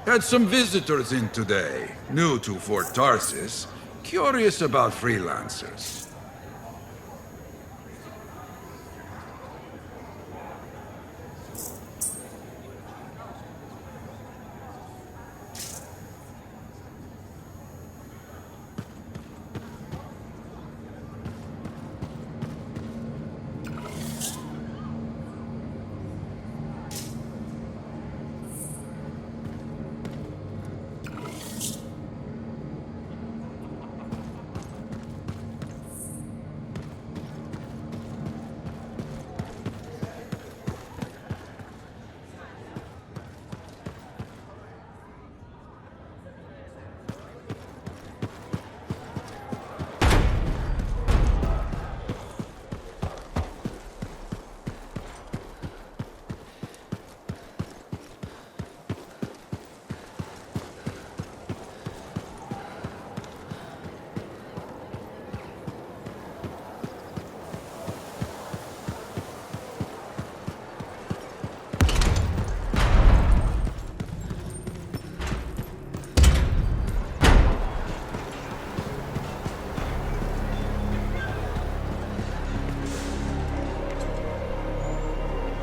Had some visitors in today, new to Fort Tarsis, curious about freelancers.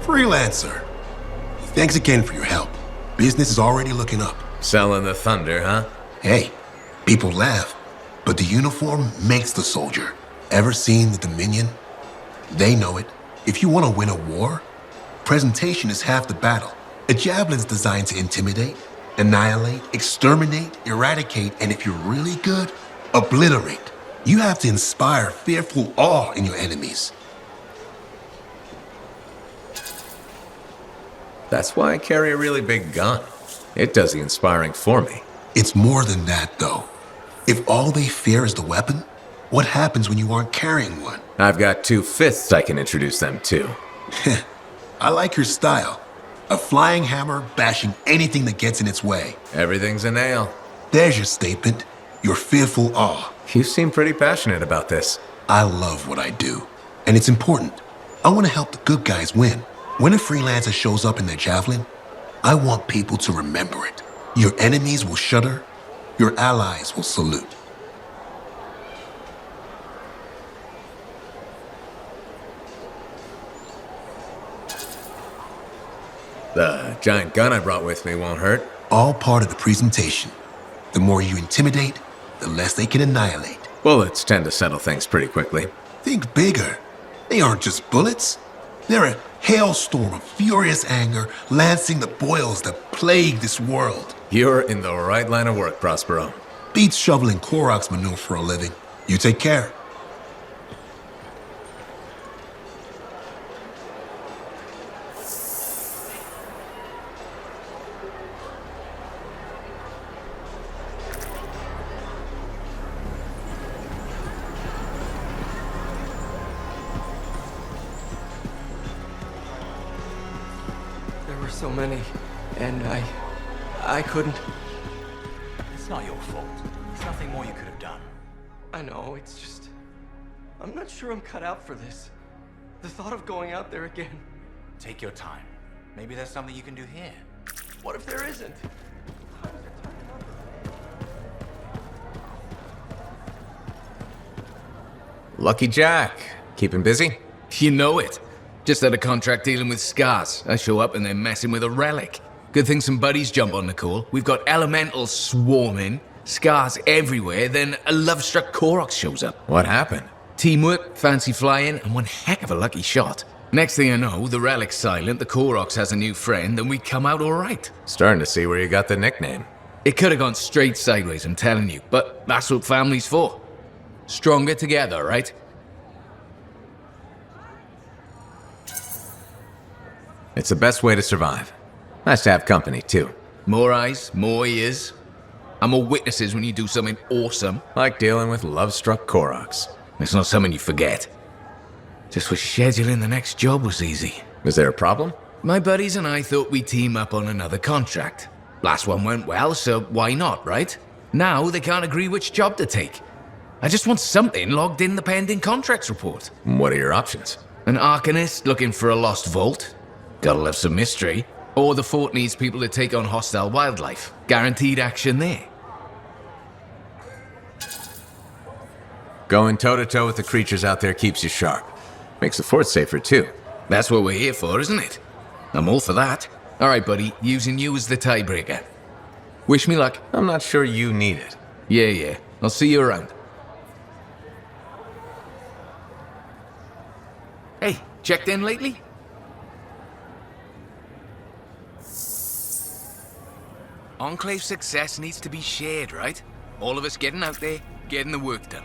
Freelancer. Thanks again for your help. Business is already looking up. Selling the thunder, huh? Hey, people laugh, but the uniform makes the soldier. Ever seen the Dominion? They know it. If you want to win a war, presentation is half the battle. A javelin's designed to intimidate, annihilate, exterminate, eradicate, and if you're really good, obliterate. You have to inspire fearful awe in your enemies. That's why I carry a really big gun. It does the inspiring for me. It's more than that, though. If all they fear is the weapon, what happens when you aren't carrying one? I've got 2 fists I can introduce them to. I like your style. A flying hammer bashing anything that gets in its way. Everything's a nail. There's your statement. Your fearful awe. You seem pretty passionate about this. I love what I do. And it's important. I want to help the good guys win. When a freelancer shows up in their javelin, I want people to remember it. Your enemies will shudder. Your allies will salute. The giant gun I brought with me won't hurt. All part of the presentation. The more you intimidate, the less they can annihilate. Bullets tend to settle things pretty quickly. Think bigger. They aren't just bullets. They're a hailstorm of furious anger lancing the boils that plague this world. You're in the right line of work, Prospero. Beats shoveling Clorox manure for a living. You take care. So many, and I couldn't. It's not your fault. There's nothing more you could have done. I know, it's just... I'm not sure I'm cut out for this. The thought of going out there again. Take your time. Maybe there's something you can do here. What if there isn't? Lucky Jack. Keeping busy? You know it. Just had a contract dealing with scars. I show up and they're messing with a relic. Good thing some buddies jump on the call. We've got elementals swarming, scars everywhere, then a love-struck Koroks shows up. What happened? Teamwork, fancy flying, and one heck of a lucky shot. Next thing I know, the relic's silent, the Koroks has a new friend, and we come out alright. Starting to see where you got the nickname. It could have gone straight sideways, I'm telling you, but that's what family's for. Stronger together, right? It's the best way to survive. Nice to have company, too. More eyes, more ears. And more witnesses when you do something awesome. Like dealing with love-struck Koroks. It's not something you forget. Just wish scheduling the next job was easy. Is there a problem? My buddies and I thought we'd team up on another contract. Last one went well, so why not, right? Now they can't agree which job to take. I just want something logged in the pending contracts report. What are your options? An Arcanist looking for a lost vault. Gotta love some mystery. Or the fort needs people to take on hostile wildlife. Guaranteed action there. Going toe-to-toe with the creatures out there keeps you sharp. Makes the fort safer, too. That's what we're here for, isn't it? I'm all for that. All right, buddy, using you as the tiebreaker. Wish me luck. I'm not sure you need it. Yeah. I'll see you around. Hey, checked in lately? Enclave success needs to be shared, right? All of us getting out there, getting the work done.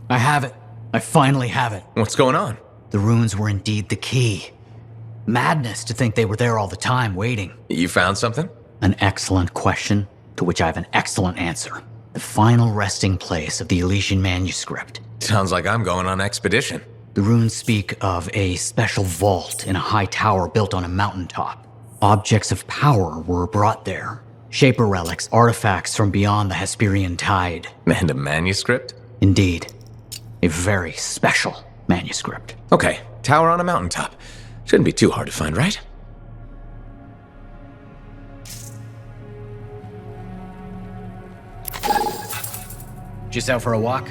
I have it. I finally have it. What's going on? The runes were indeed the key. Madness to think they were there all the time, waiting. You found something? An excellent question, to which I have an excellent answer. The final resting place of the Elysian manuscript. Sounds like I'm going on expedition. The runes speak of a special vault in a high tower built on a mountaintop. Objects of power were brought there. Shaper relics, artifacts from beyond the Hesperian tide. And a manuscript? Indeed. A very special manuscript. Okay, tower on a mountaintop. Shouldn't be too hard to find, right? Just out for a walk?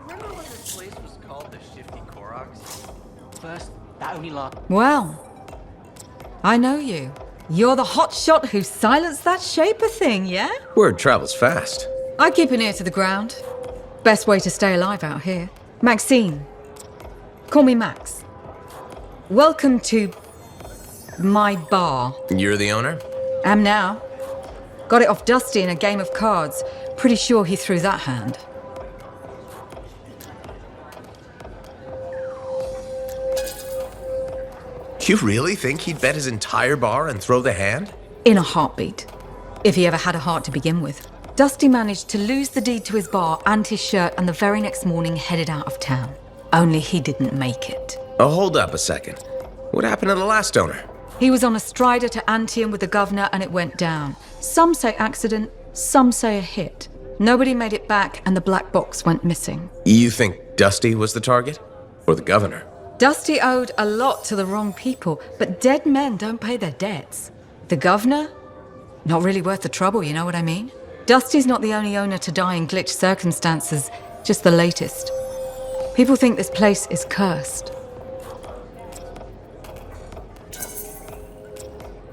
Remember when this place was called the Shifty Koroks? First, that only lasted. Well, I know you. You're the hotshot who silenced that Shaper thing, yeah? Word travels fast. I keep an ear to the ground. Best way to stay alive out here. Maxine. Call me Max. Welcome to my bar. You're the owner? Am now. Got it off Dusty in a game of cards. Pretty sure he threw that hand. You really think he'd bet his entire bar and throw the hand? In a heartbeat. If he ever had a heart to begin with. Dusty managed to lose the deed to his bar and his shirt, and the very next morning headed out of town. Only he didn't make it. Oh, hold up a second. What happened to the last owner? He was on a strider to Anthem with the governor and it went down. Some say accident, some say a hit. Nobody made it back and the black box went missing. You think Dusty was the target? Or the governor? Dusty owed a lot to the wrong people, but dead men don't pay their debts. The governor? Not really worth the trouble, you know what I mean? Dusty's not the only owner to die in glitch circumstances, just the latest. People think this place is cursed.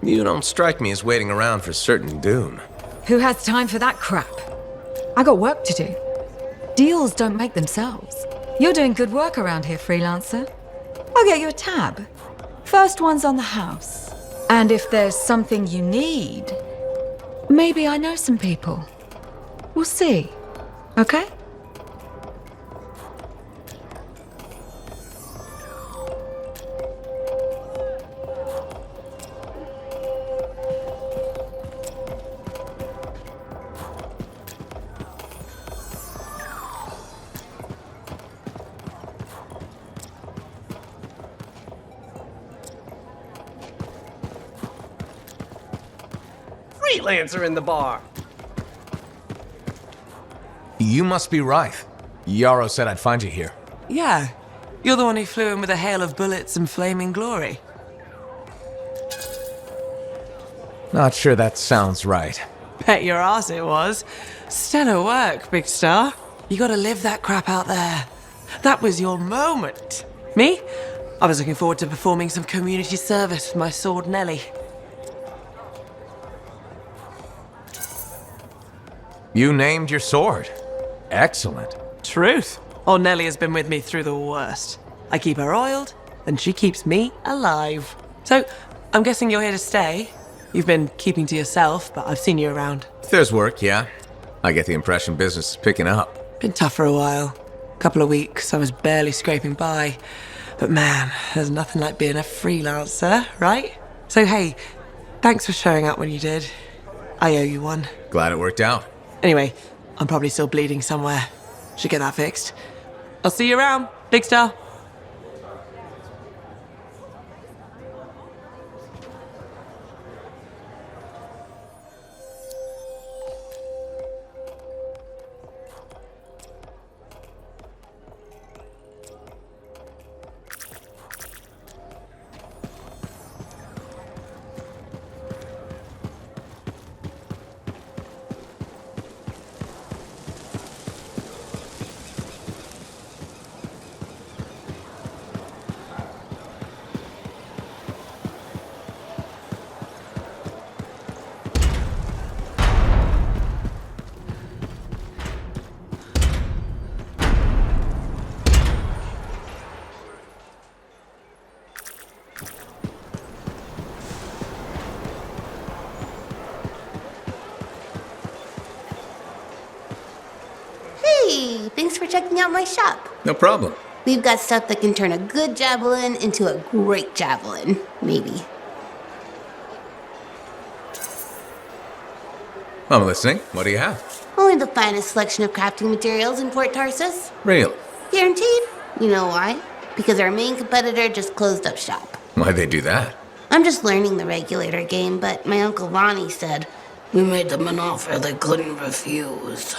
You don't strike me as waiting around for certain doom. Who has time for that crap? I got work to do. Deals don't make themselves. You're doing good work around here, freelancer. I'll get you a tab. First one's on the house. And if there's something you need, maybe I know some people. We'll see. Okay? Freelancer in the bar. You must be Rife. Yarrow said I'd find you here. Yeah. You're the one who flew in with a hail of bullets and flaming glory. Not sure that sounds right. Bet your ass it was. Stellar work, big star. You gotta live that crap out there. That was your moment. Me? I was looking forward to performing some community service with my sword Nelly. You named your sword. Excellent. Truth. Old Nelly has been with me through the worst. I keep her oiled, and she keeps me alive. So, I'm guessing you're here to stay. You've been keeping to yourself, but I've seen you around. If there's work, yeah. I get the impression business is picking up. Been tough for a while. Couple of weeks, I was barely scraping by. But man, there's nothing like being a freelancer, right? So hey, thanks for showing up when you did. I owe you one. Glad it worked out. Anyway, I'm probably still bleeding somewhere. Should get that fixed. I'll see you around, big star. Hey, thanks for checking out my shop. No problem. We've got stuff that can turn a good javelin into a great javelin, maybe. I'm listening. What do you have? Only the finest selection of crafting materials in Fort Tarsus. Real. Guaranteed. You know why? Because our main competitor just closed up shop. Why'd they do that? I'm just learning the regulator game, but my Uncle Ronnie said, we made them an offer they couldn't refuse.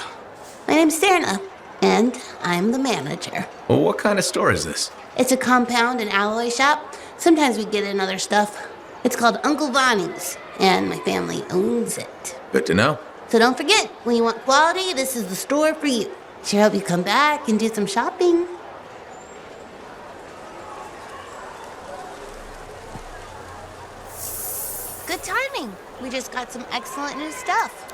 My name's Serna, and I'm the manager. Well, what kind of store is this? It's a compound and alloy shop. Sometimes we get in other stuff. It's called Uncle Ronnie's, and my family owns it. Good to know. So don't forget, when you want quality, this is the store for you. Sure hope you come back and do some shopping. Good timing. We just got some excellent new stuff.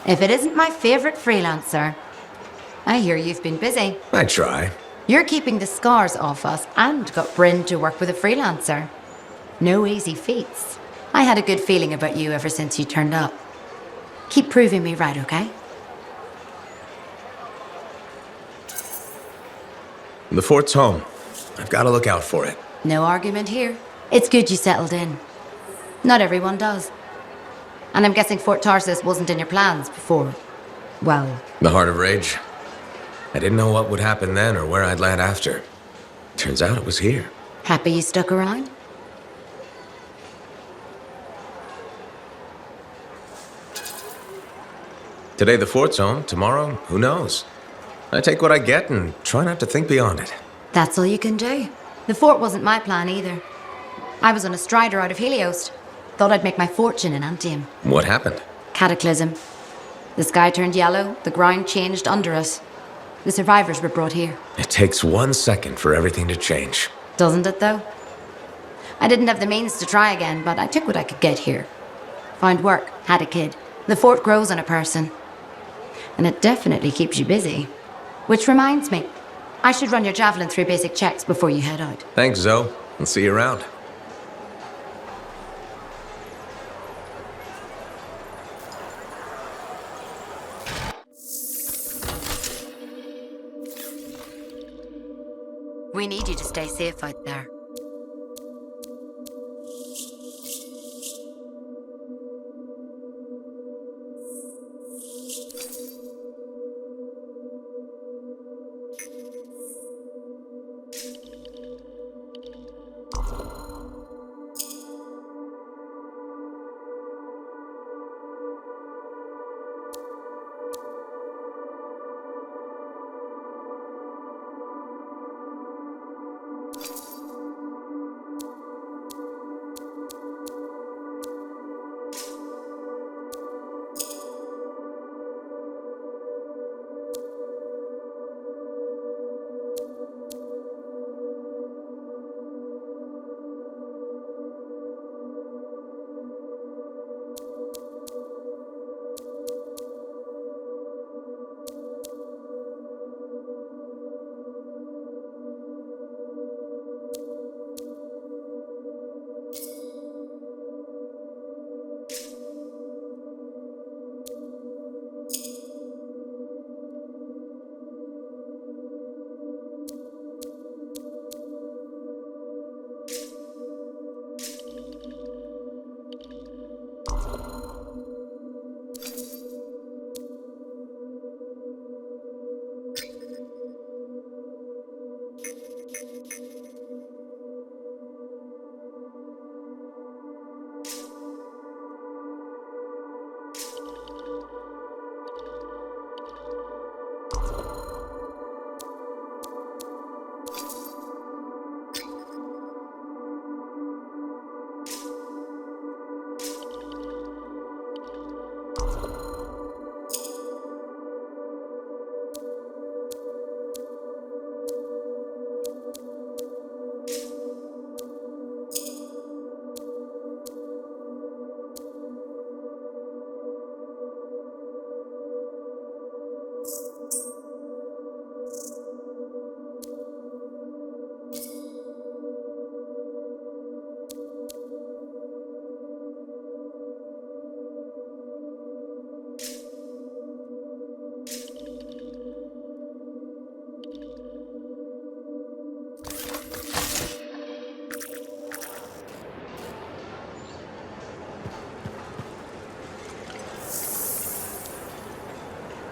If it isn't my favorite freelancer. I hear you've been busy. I try. You're keeping the scars off us and got Bryn to work with a freelancer. No easy feats. I had a good feeling about you ever since you turned up. Keep proving me right, okay? The fort's home. I've got to look out for it. No argument here. It's good you settled in. Not everyone does. And I'm guessing Fort Tarsus wasn't in your plans before, well... The Heart of Rage. I didn't know what would happen then or where I'd land after. Turns out it was here. Happy you stuck around? Today the fort's home, tomorrow, who knows? I take what I get and try not to think beyond it. That's all you can do. The fort wasn't my plan either. I was on a strider out of Helios. Thought I'd make my fortune in Anthem. What happened? Cataclysm. The sky turned yellow, the ground changed under us. The survivors were brought here. It takes 1 second for everything to change. Doesn't it, though? I didn't have the means to try again, but I took what I could get here. Found work, had a kid. The fort grows on a person. And it definitely keeps you busy. Which reminds me, I should run your javelin through basic checks before you head out. Thanks, Zoe. I'll see you around. We need you to stay safe out there.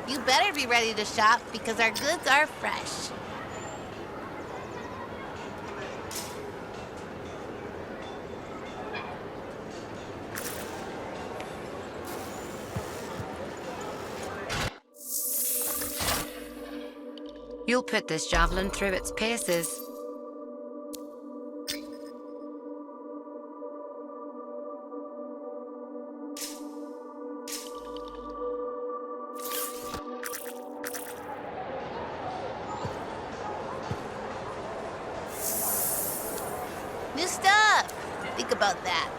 You better be ready to shop because our goods are fresh. You'll put this javelin through its paces. New stuff! Think about that.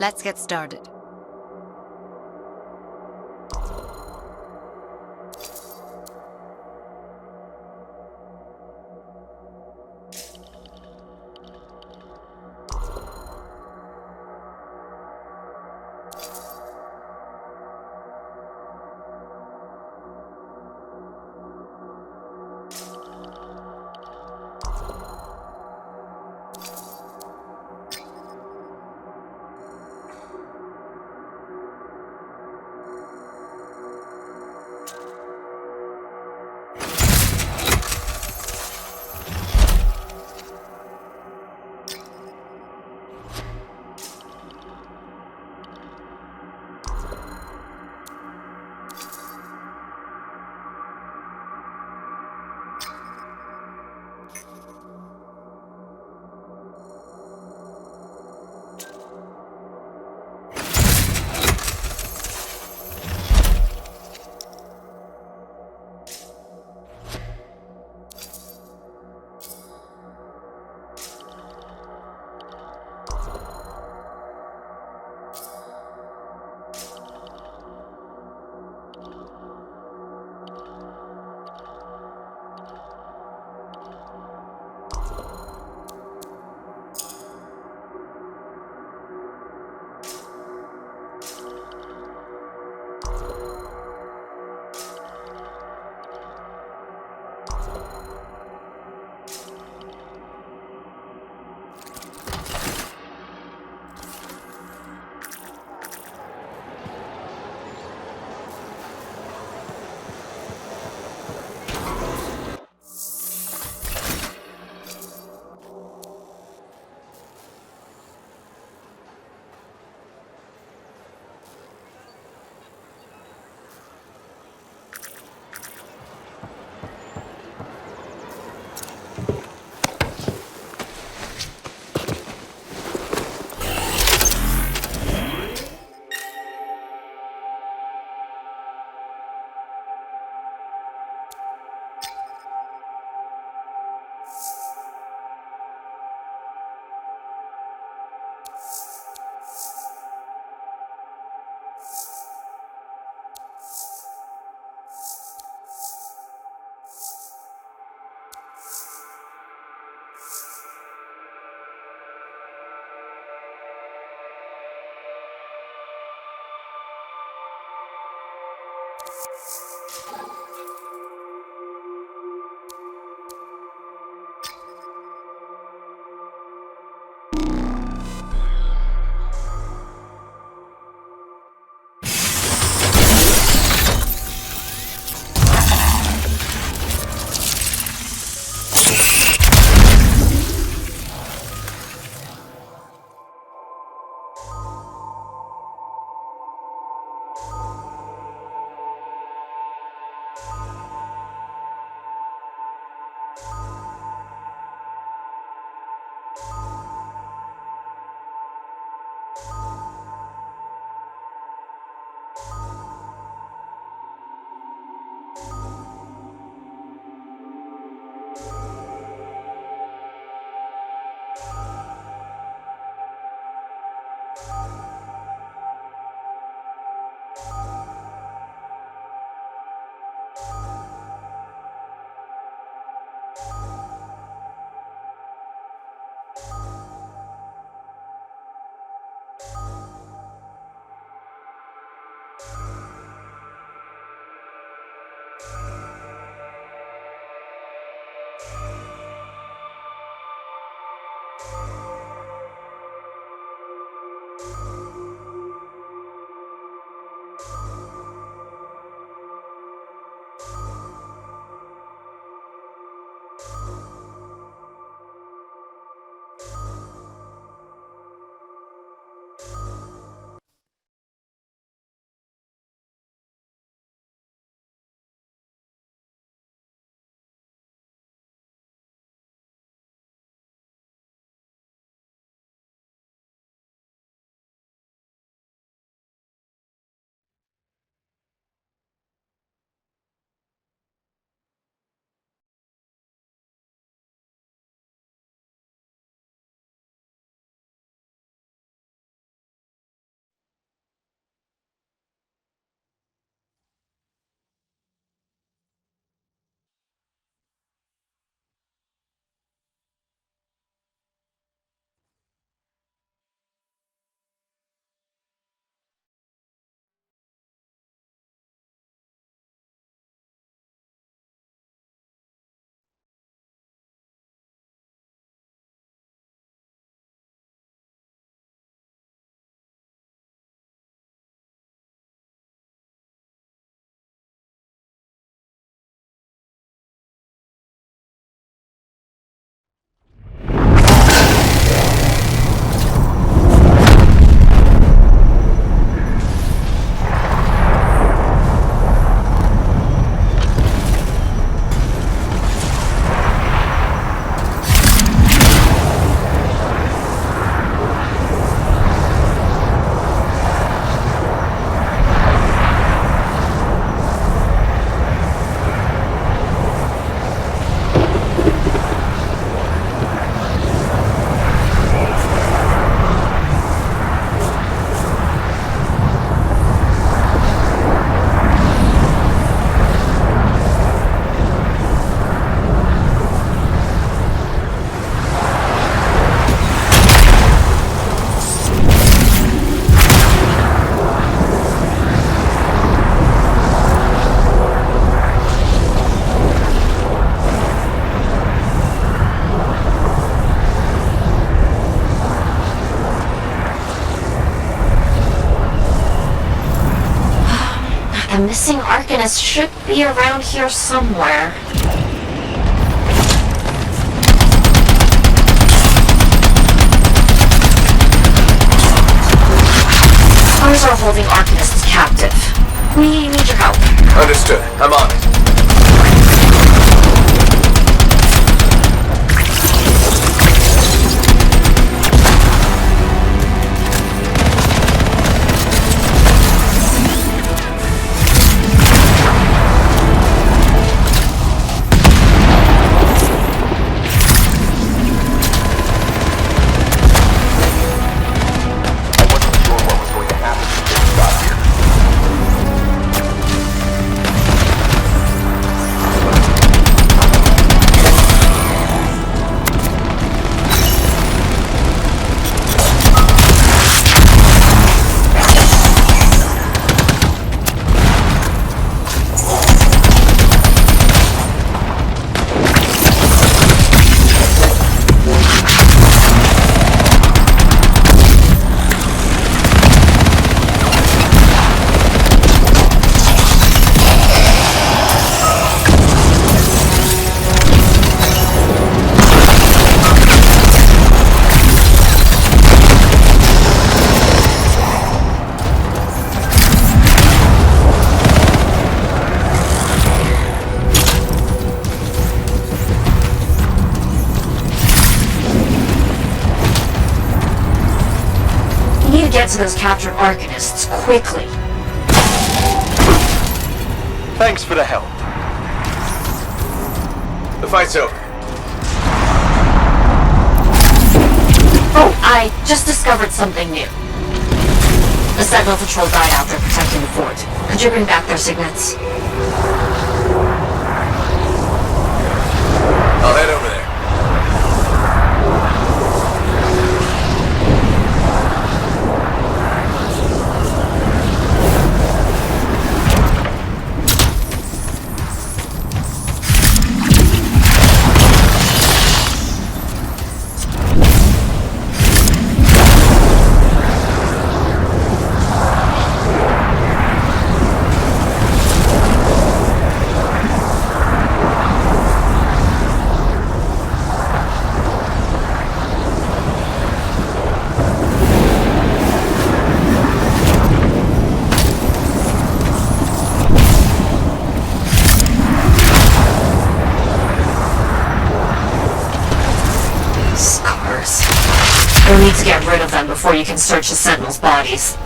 Let's get started. The missing Arcanist should be around here somewhere. Ours are holding Arcanists captive. We need your help. Understood. I'm on it. to get to those captured Arcanists quickly. Thanks for the help. The fight's over. Oh, I just discovered something new. The Sentinel Patrol died out there protecting the fort. Could you bring back their signets? I'll head over there. You'll need to get rid of them before you can search the Sentinels' bodies.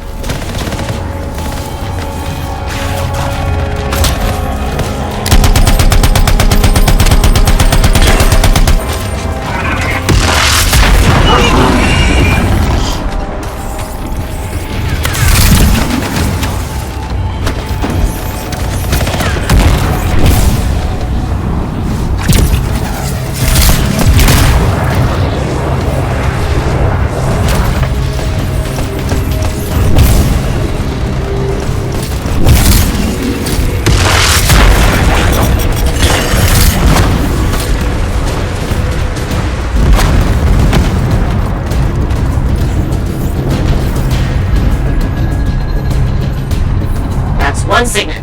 One signet.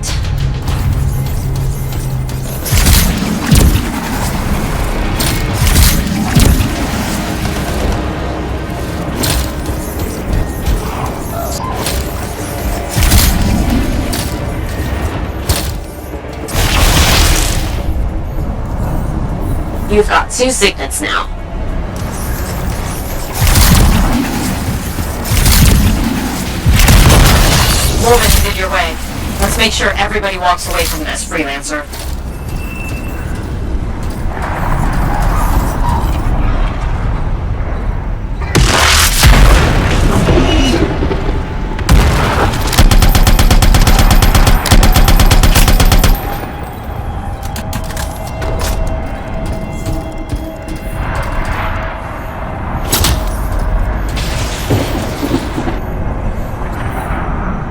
You've got 2 signets now. Wolven is in your way. Let's make sure everybody walks away from this, Freelancer.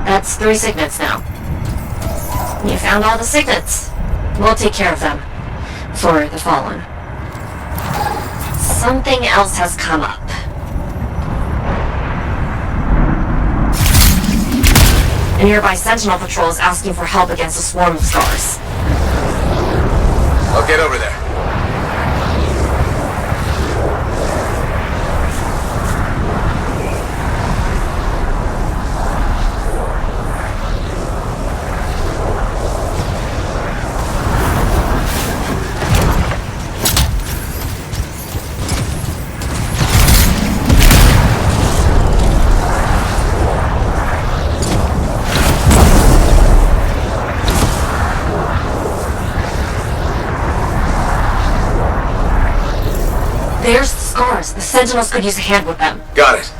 That's 3 signets now. You found all the signets. We'll take care of them. For the Fallen. Something else has come up. A nearby Sentinel Patrol is asking for help against a swarm of scars. I'll get over there. There's the scars. The Sentinels could use a hand with them. Got it.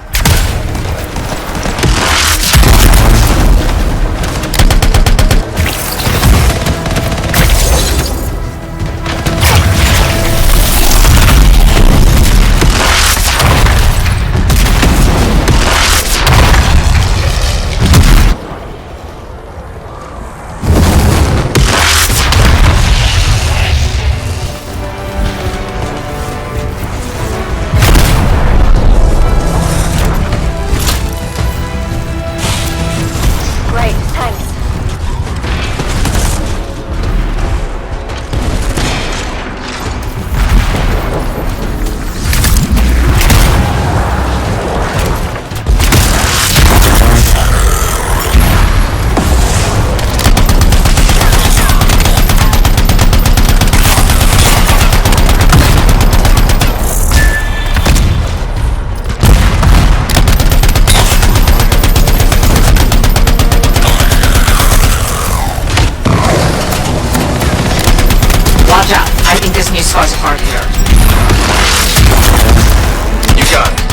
these scars apart here. You got it.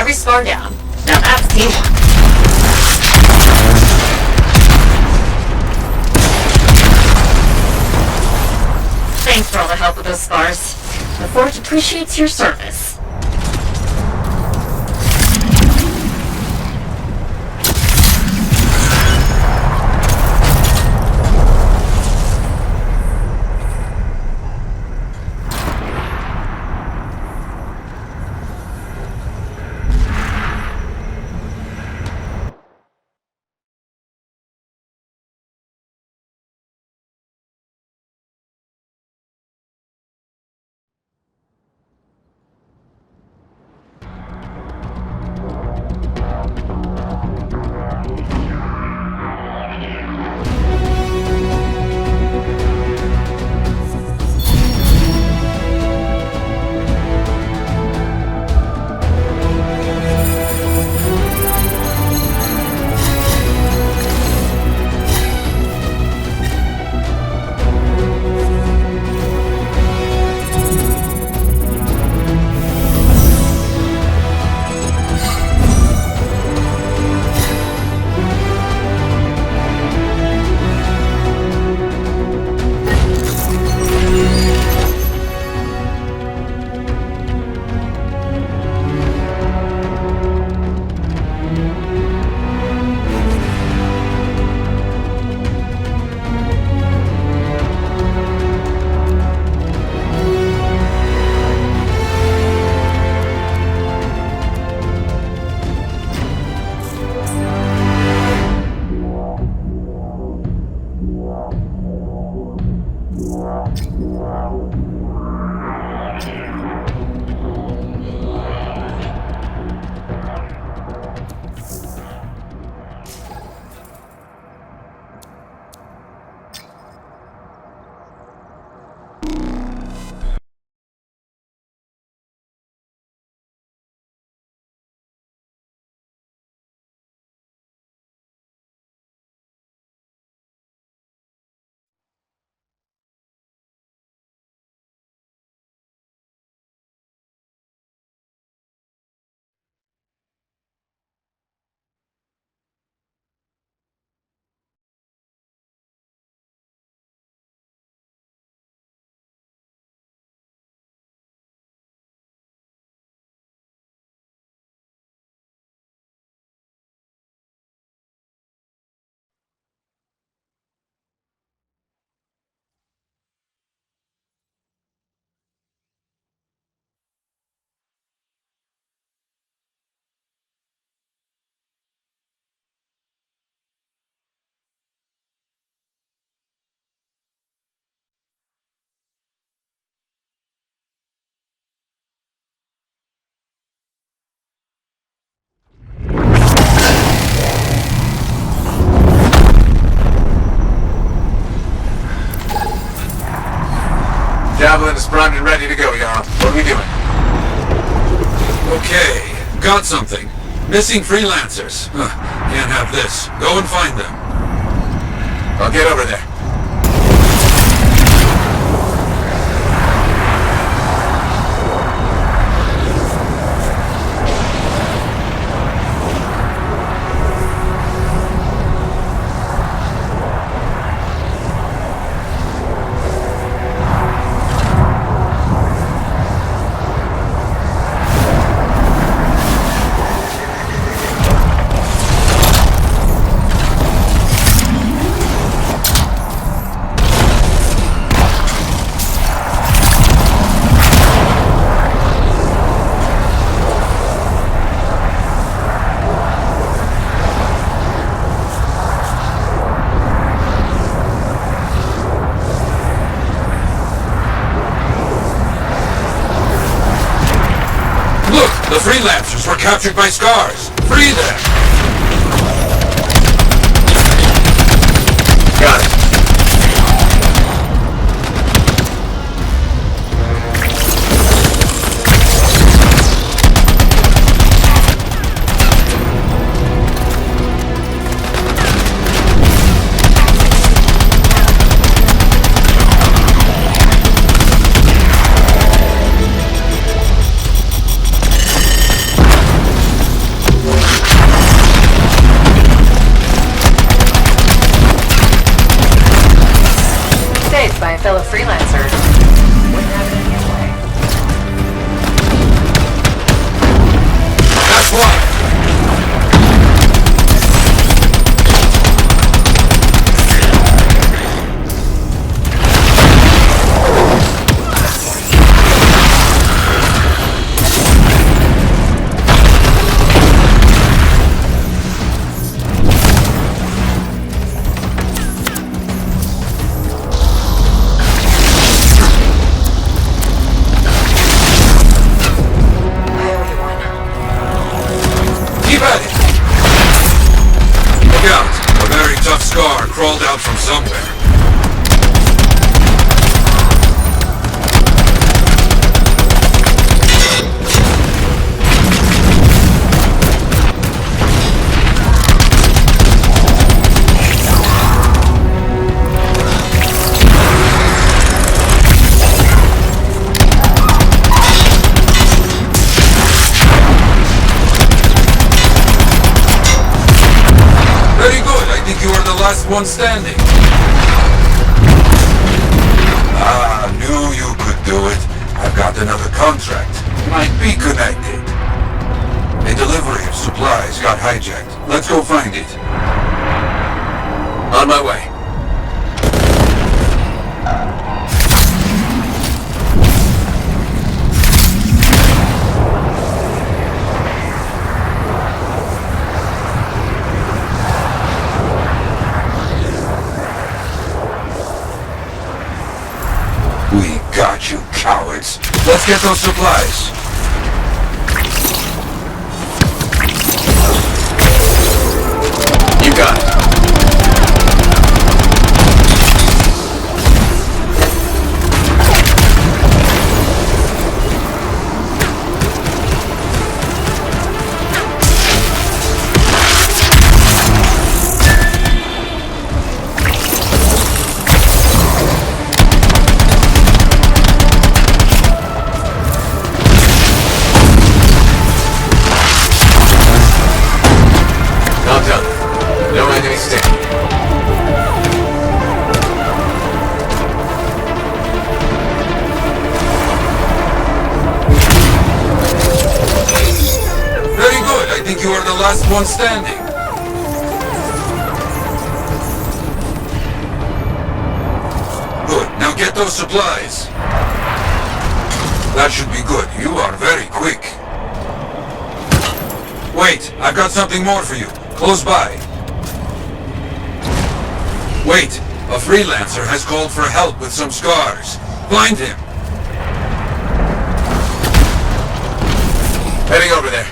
Scar down. Now that's teamwork. Thanks for all the help with those scars. The Fort appreciates your service. Javelin is primed and ready to go, Jarl. What are we doing? Okay, got something. Missing freelancers. Can't have this. Go and find them. I'll get over there. The freelancers were captured by Scars. Free them! Got it. Saved by a fellow freelancer. Wouldn't have it any other way. That's why! Keep at it! Look out! A very tough Scar crawled out from somewhere. Very good. I think you are the last one standing. Ah, knew you could do it. I've got another contract. Might be connected. A delivery of supplies got hijacked. Let's go find it. On my way. We got you, cowards. Let's get those supplies. You got it. Not done. No enemy standing. Very good. I think you are the last one standing. Good. Now get those supplies. That should be good. You are very quick. Wait, I've got something more for you. Close by. Wait, a freelancer has called for help with some Scars. Find him. Heading over there.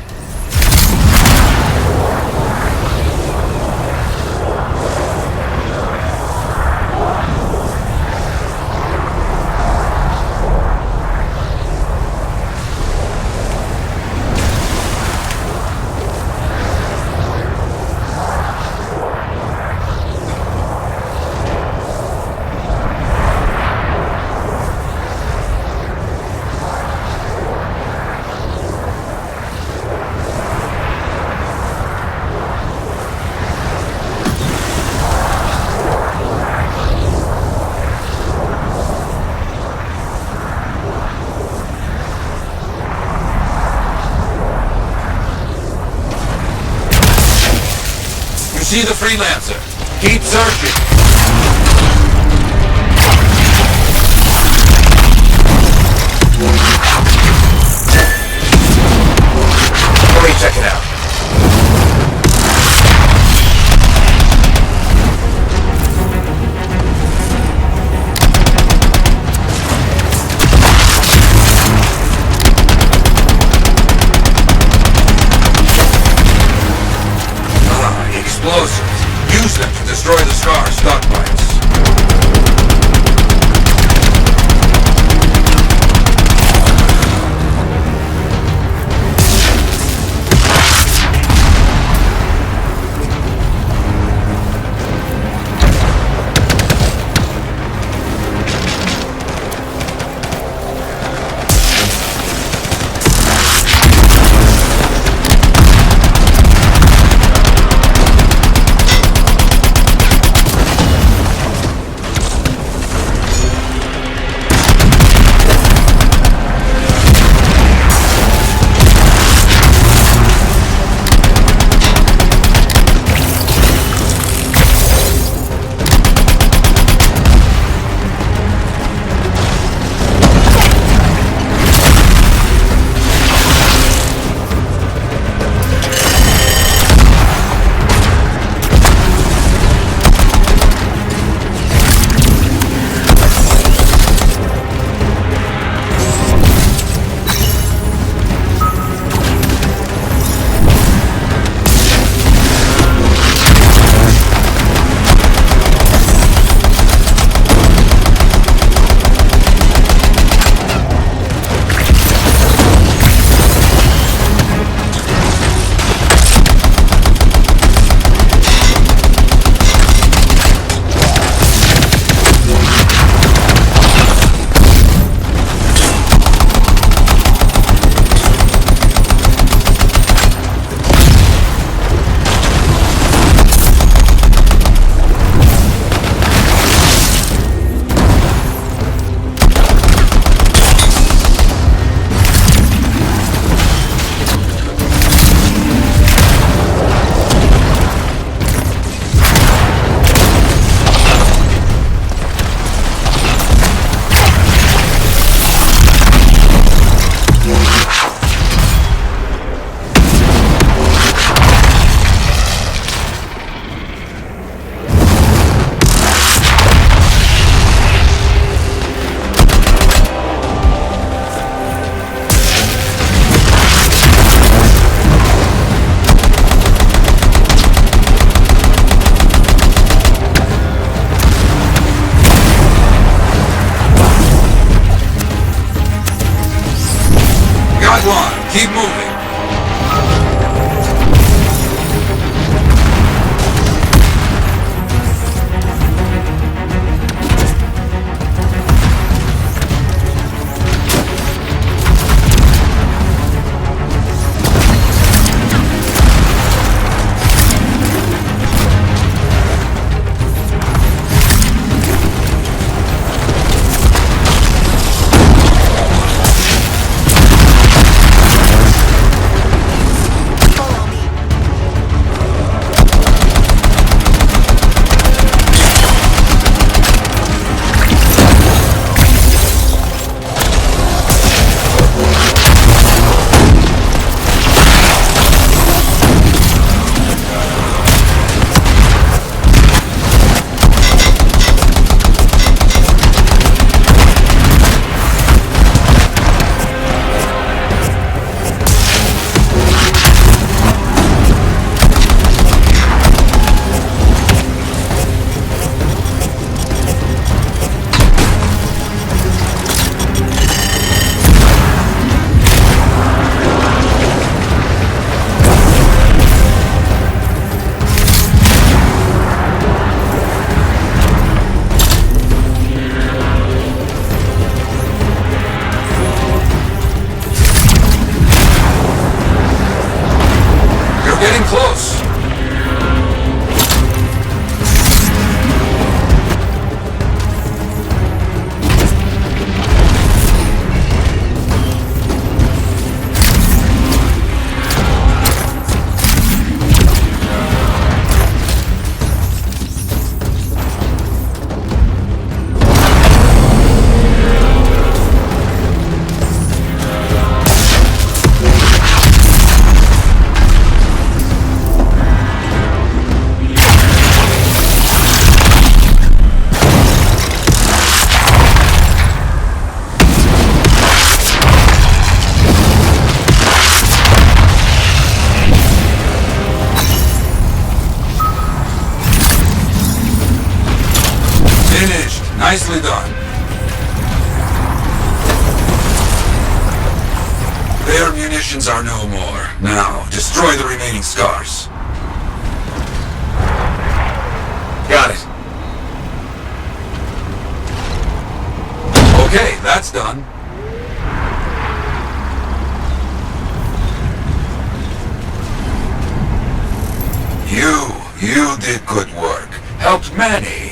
See the freelancer. Keep searching. Let me check it out. Got one. Keep moving. Getting close. Finished. Nicely done. Their munitions are no more. Now, destroy the remaining scars. Got it. Okay, that's done. You did good work. Helped many.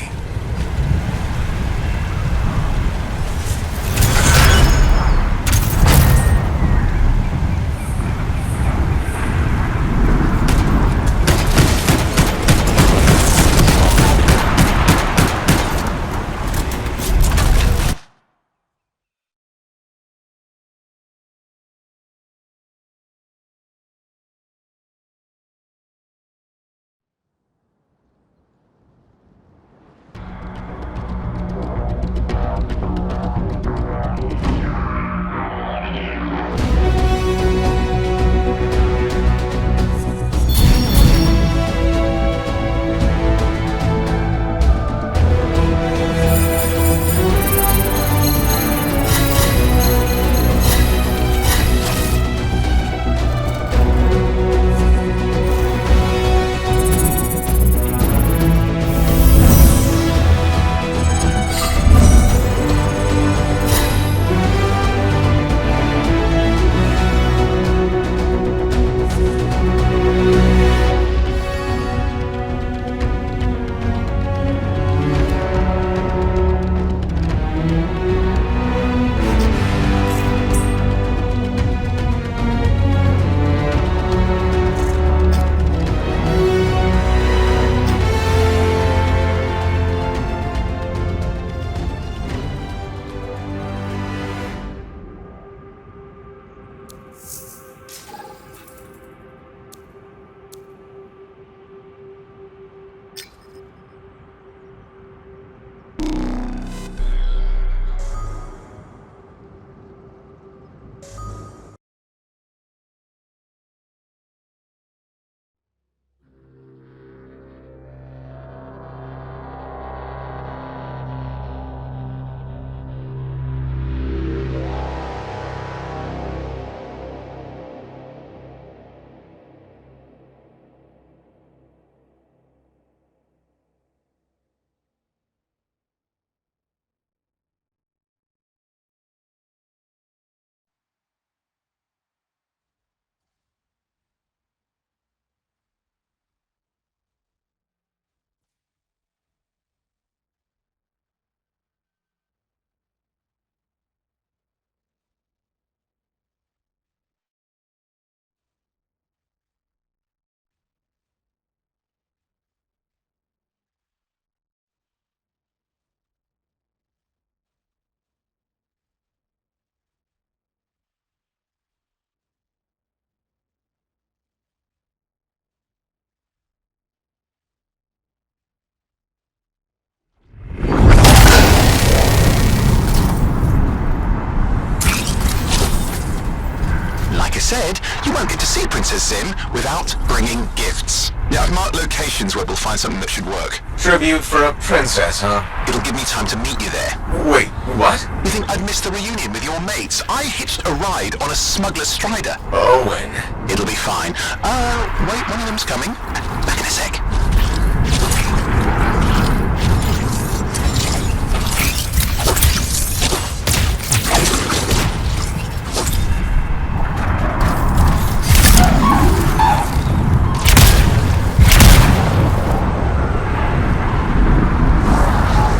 Princess Zim without bringing gifts. Yeah, I've marked locations where we'll find something that should work. Tribute for a princess, huh? It'll give me time to meet you there. Wait, what? You think I'd miss the reunion with your mates? I hitched a ride on a smuggler's strider. Owen. It'll be fine. Wait, one of them's coming. Back in a sec.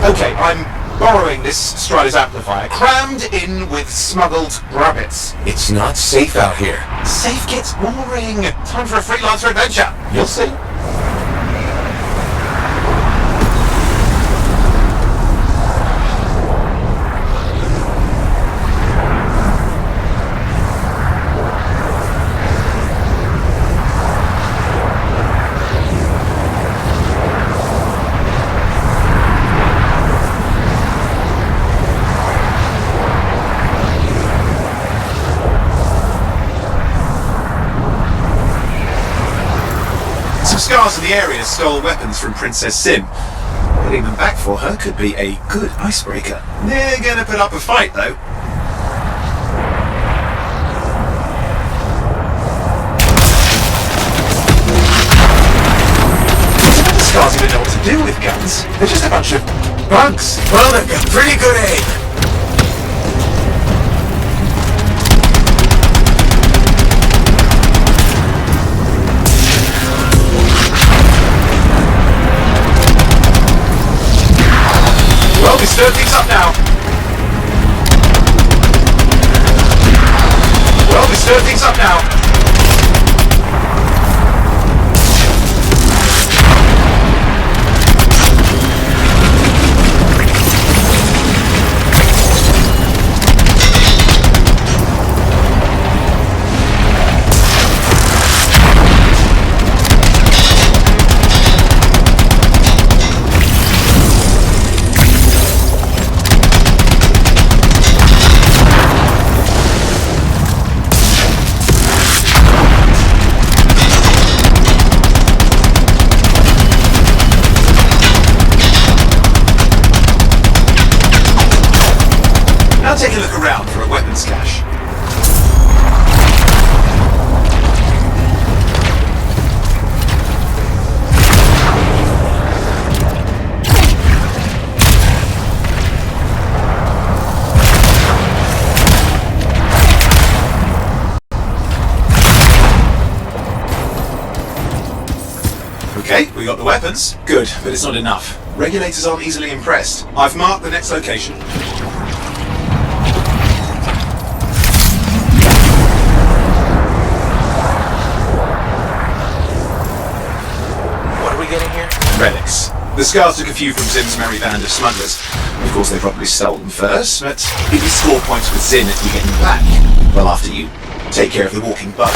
Okay, I'm borrowing this Strider's amplifier, crammed in with smuggled rabbits. It's not safe out here. Safe gets boring. Time for a freelancer adventure. You'll see. Scars in the area stole weapons from Princess Sim. Getting them back for her could be a good icebreaker. They're gonna put up a fight, though. Scars even know what to do with guns. They're just a bunch of bugs. Well, they've got pretty good aim. Well, we stir things up now. Well, we stir things up now. Now take a look around for a weapons cache. Okay, we got the weapons. Good, but it's not enough. Regulators aren't easily impressed. I've marked the next location. Relics. The Scars took a few from Zim's merry band of smugglers. Of course, they probably stole them first, but if you score points with Zim if you get them back, well, after you take care of the walking bugs.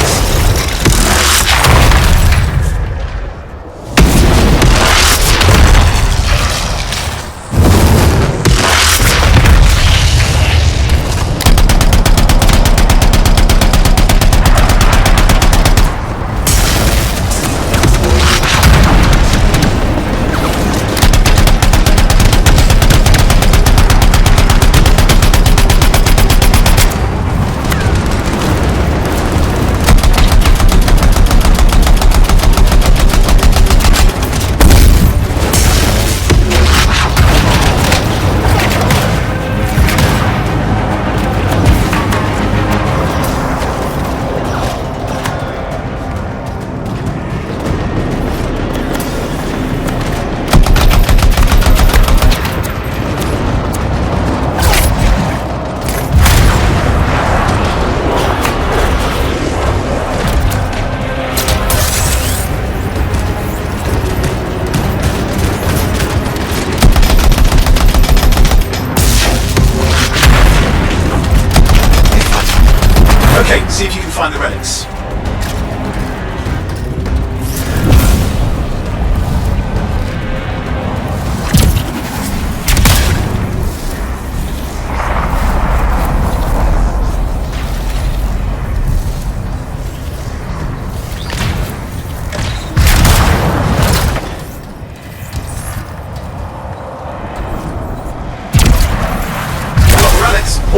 Okay, see if you can find the relics.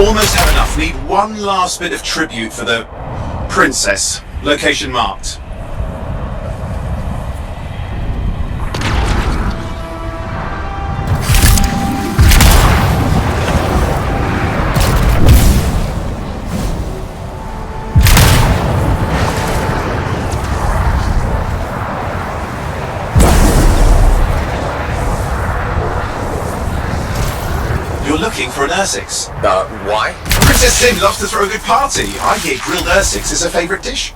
Almost have enough. Need one last bit of tribute for the princess. Location marked. You're looking for an Ursix. Why? Princess Sim loves to throw a good party. I hear grilled Ursix is her favourite dish.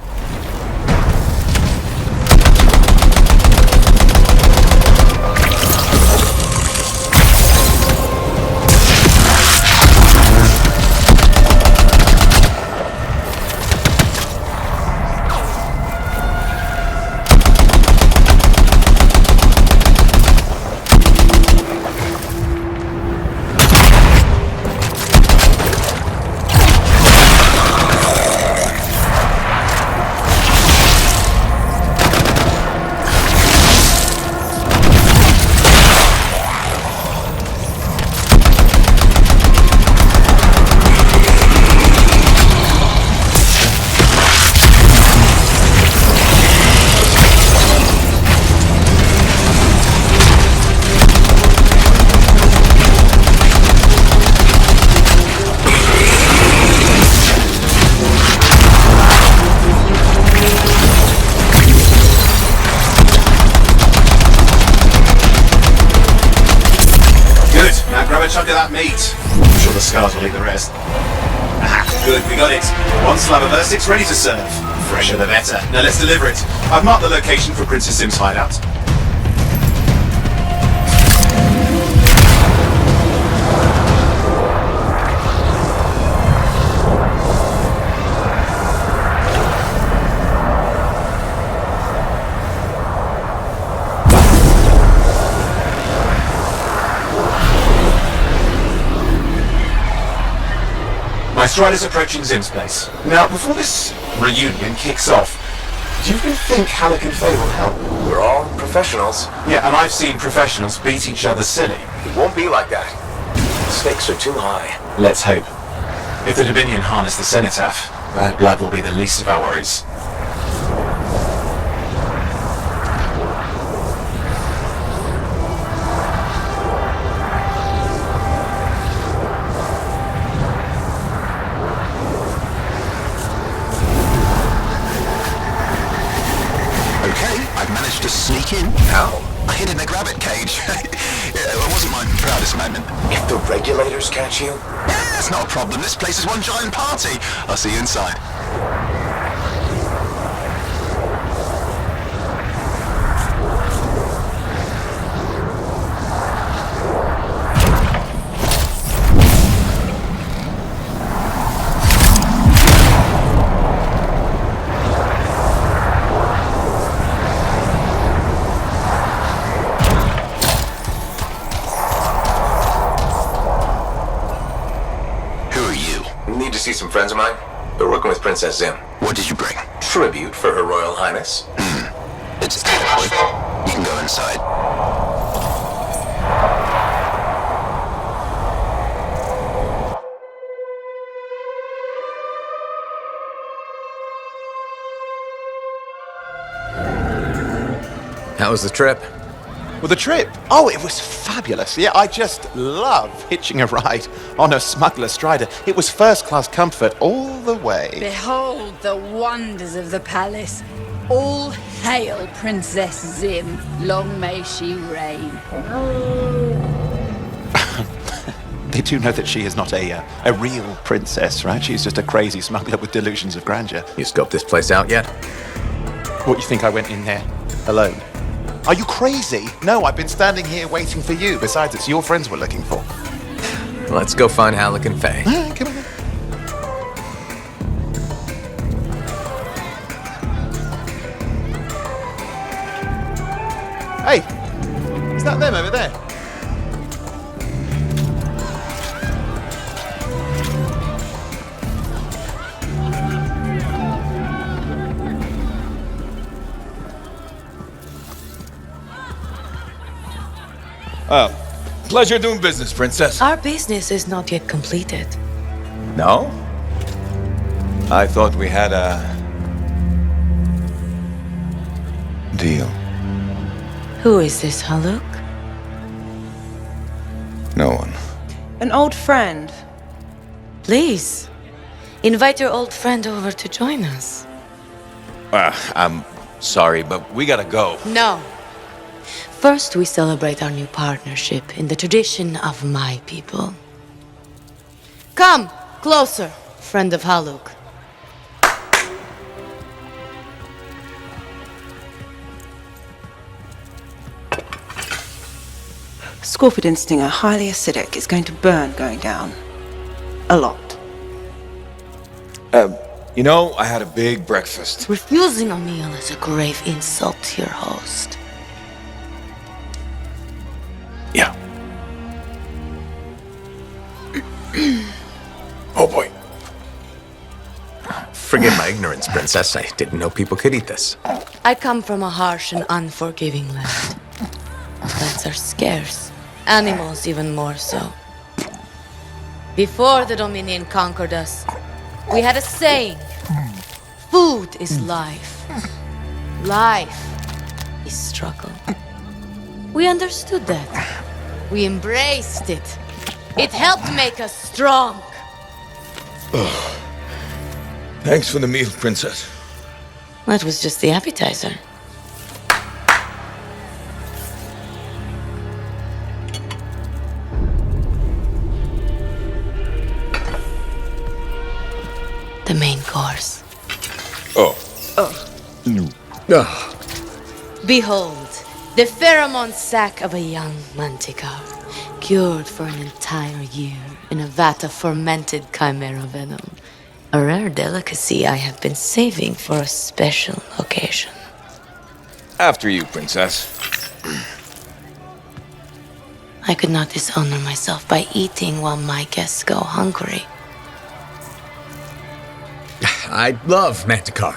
A chunk of that meat. I'm sure the scars will eat the rest. Ah, good, we got it. One slab of Ursix ready to serve. Fresher the better. Now let's deliver it. I've marked the location for Princess Sim's hideout. My Strider's approaching Zim's place. Now, before this reunion kicks off, do you even think Halleck and Faye will help? We're all professionals. Yeah, and I've seen professionals beat each other silly. It won't be like that. The stakes are too high. Let's hope. If the Dominion harness the Cenotaph, bad blood will be the least of our worries. To sneak in. How? I hid in the grabbit cage. It wasn't my proudest moment. If the regulators catch you? Yeah, it's not a problem. This place is one giant party. I'll see you inside. See some friends of mine? They're working with Princess Zim. What did you bring? Tribute for Her Royal Highness. It's a data point. You can go inside. How was the trip? Well, the trip? Oh, it was fabulous. Yeah, I just love hitching a ride on a smuggler strider. It was first-class comfort all the way. Behold the wonders of the palace. All hail Princess Zim. Long may she reign. They do know that she is not a real princess, right? She's just a crazy smuggler with delusions of grandeur. You scoped this place out yet? What, you think I went in there alone? Are you crazy? No, I've been standing here waiting for you. Besides, it's your friends we're looking for. Let's go find Halleck and Faye. Come on. Hey, is that them over there? Pleasure doing business, Princess. Our business is not yet completed. No? I thought we had a deal. Who is this, Haluk? No one. An old friend. Please, invite your old friend over to join us. I'm sorry, but we gotta go. No. First, we celebrate our new partnership in the tradition of my people. Come, closer, friend of Haluk. Scorpidin stinger, highly acidic. It's going to burn going down. A lot. You know, I had a big breakfast. Refusing a meal is a grave insult to your host. Yeah. Oh boy. Forgive my ignorance, Princess. I didn't know people could eat this. I come from a harsh and unforgiving land. Plants are scarce. Animals even more so. Before the Dominion conquered us, we had a saying. Food is life. Life is struggle. We understood that. We embraced it. It helped make us strong. Thanks for the meal, Princess. That was just the appetizer. The main course. Oh. Behold, the pheromone sac of a young manticore, cured for an entire year in a vat of fermented chimera venom. A rare delicacy I have been saving for a special occasion. After you, Princess. I could not dishonor myself by eating while my guests go hungry. I love Manticore.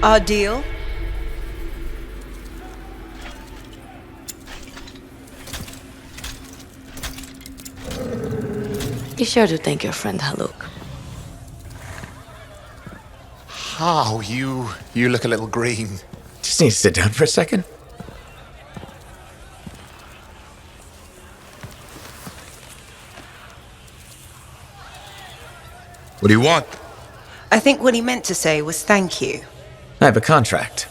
Our deal? Be sure to thank your friend Haluk. Oh, you look a little green. Just need to sit down for a second. What do you want? I think what he meant to say was thank you. I have a contract.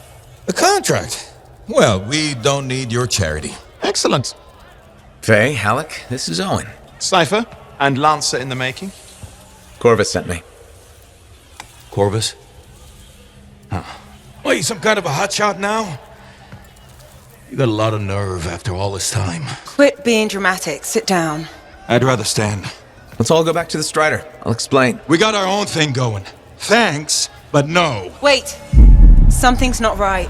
A contract? Well, we don't need your charity. Excellent. Faye, Halleck, this is Owen. Cypher and Lancer in the making. Corvus sent me. Corvus? Huh. What, you some kind of a hotshot now? You got a lot of nerve after all this time. Quit being dramatic. Sit down. I'd rather stand. Let's all go back to the Strider. I'll explain. We got our own thing going. Thanks, but no. Wait. Something's not right.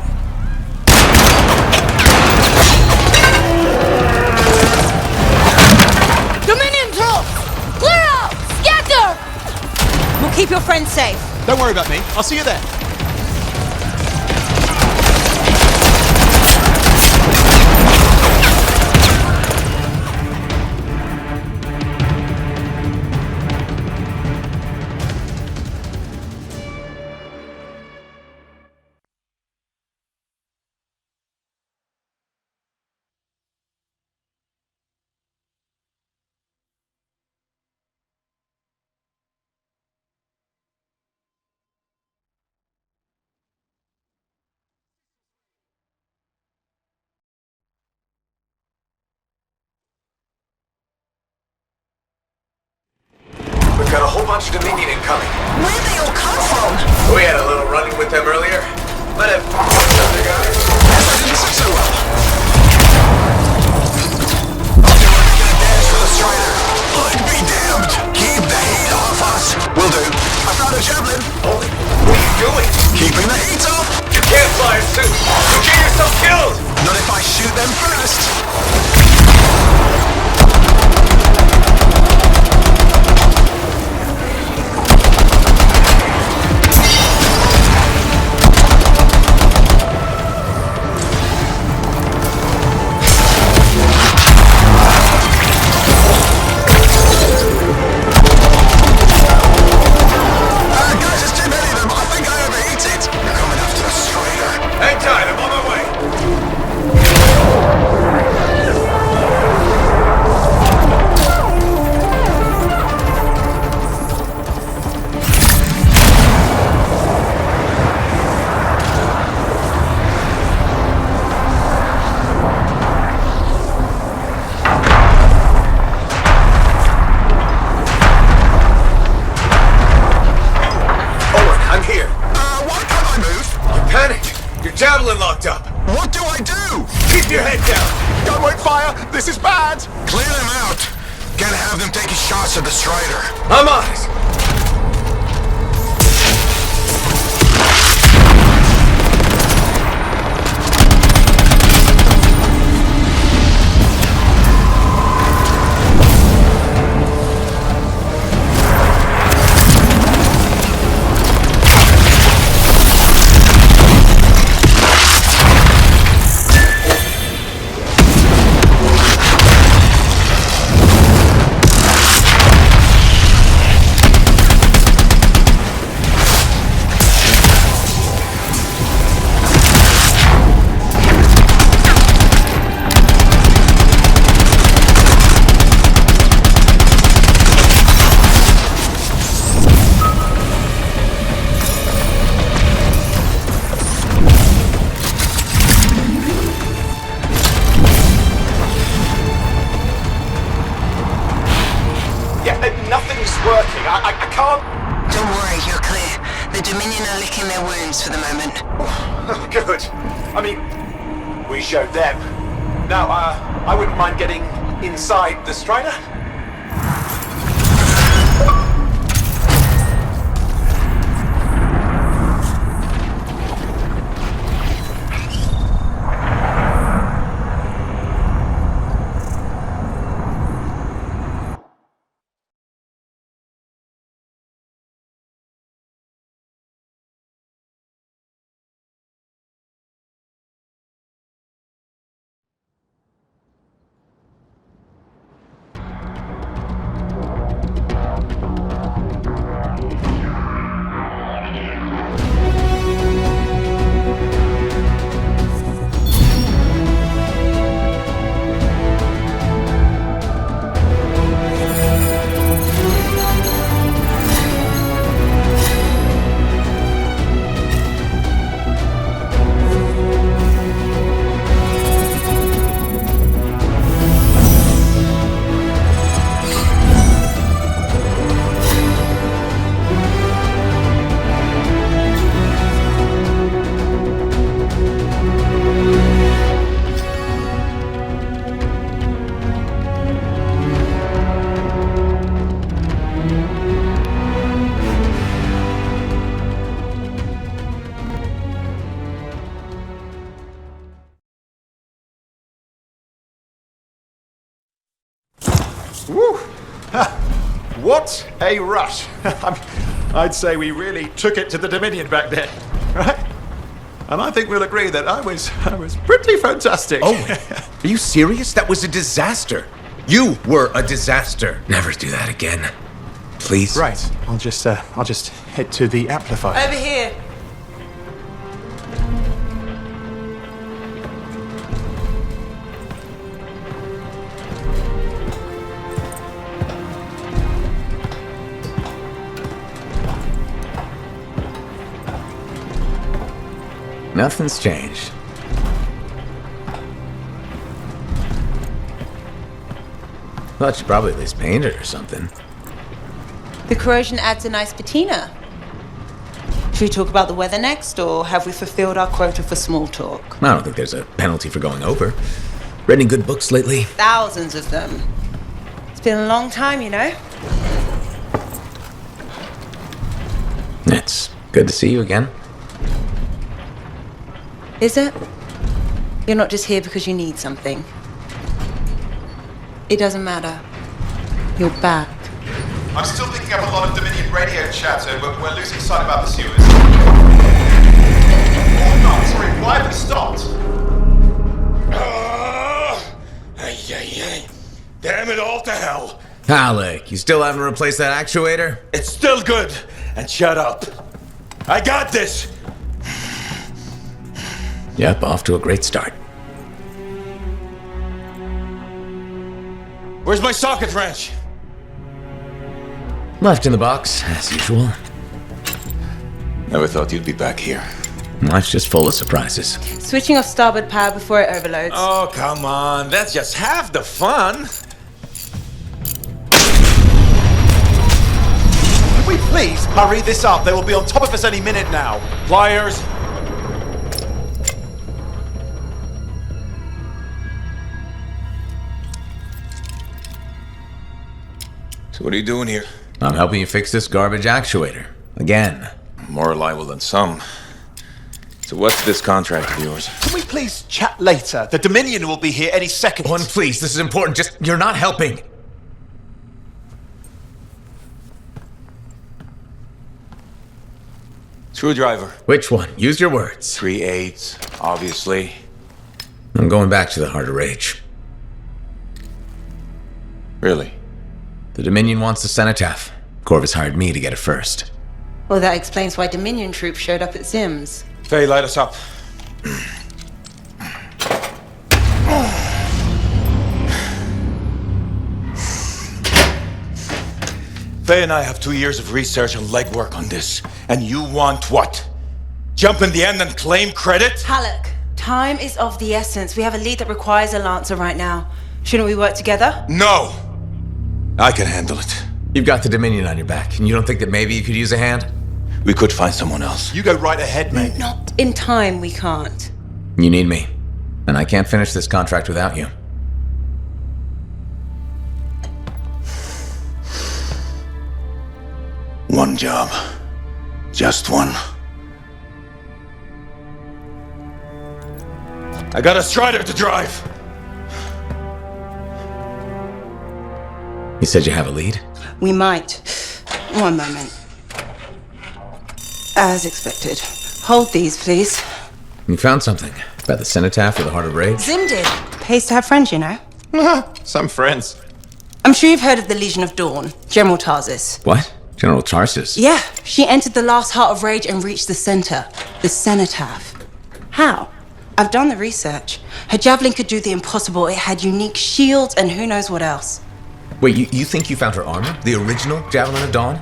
Dominion troops! Clear out! Scatter! We'll keep your friends safe. Don't worry about me. I'll see you there. We've got a whole bunch of Dominion incoming. Where'd they all come from? We had a little running with them earlier. But if other guys. I didn't say so well. I'll do what gonna dance for the Strider. I'd be damned. Keep the heat off us. Will do. I found a javelin. Holy, what are you doing? Keeping the heat off. You can't fly a suit. You'll get yourself killed. Not if I shoot them first. panic! Your javelin locked up! What do I do? Keep your head down! Don't wait fire! This is bad! Clear them out! Gotta have them taking shots at the Strider. I'm on it! Nothing's working. I can't... Don't worry, you're clear. The Dominion are licking their wounds for the moment. Oh, good. I mean, we showed them. Now, I wouldn't mind getting inside the Strider. Woo! What a rush! I'd say we really took it to the Dominion back then, right? And I think we'll agree that I was pretty fantastic. Oh, are you serious? That was a disaster. You were a disaster. Never do that again. Please. Right. I'll just head to the amplifier. Over here. Nothing's changed. Well, she probably at least painted or something. The corrosion adds a nice patina. Should we talk about the weather next, or have we fulfilled our quota for small talk? I don't think there's a penalty for going over. Read any good books lately? Thousands of them. It's been a long time, you know? It's good to see you again. Is it? You're not just here because you need something. It doesn't matter. You're back. I'm still picking up a lot of Dominion radio chatter, but we're losing sight about the sewers. Oh, no, sorry, why have we stopped? Damn it all to hell! Alec, you still haven't replaced that actuator? It's still good! And shut up! I got this! Yep, off to a great start. Where's my socket wrench? Left in the box, as usual. Never thought you'd be back here. Life's just full of surprises. Switching off starboard power before it overloads. Oh, come on. That's just half the fun. Can we please hurry this up? They will be on top of us any minute now. Pliers. So what are you doing here? I'm helping you fix this garbage actuator. Again. More reliable than some. So what's this contract of yours? Can we please chat later? The Dominion will be here any second. One, please, this is important. Just, you're not helping. Screwdriver. Which one? Use your words. 3/8, obviously. I'm going back to the Heart of Rage. Really? The Dominion wants the cenotaph. Corvus hired me to get it first. Well, that explains why Dominion troops showed up at Zim's. Faye, light us up. Faye and I have 2 years of research and legwork on this. And you want what? Jump in the end and claim credit? Halleck, time is of the essence. We have a lead that requires a Lancer right now. Shouldn't we work together? No! I can handle it. You've got the Dominion on your back, and you don't think that maybe you could use a hand? We could find someone else. You go right ahead, mate. Not in time, we can't. You need me, and I can't finish this contract without you. One job. Just one. I got a Strider to drive! You said you have a lead? We might. One moment. As expected. Hold these, please. You found something about the cenotaph or the Heart of Rage? Zim did. Pays to have friends, you know. Some friends. I'm sure you've heard of the Legion of Dawn, General Tarsus. What? General Tarsus? Yeah, she entered the last Heart of Rage and reached the center, the cenotaph. How? I've done the research. Her javelin could do the impossible. It had unique shields and who knows what else. Wait, you think you found her armor? The original Javelin of Dawn?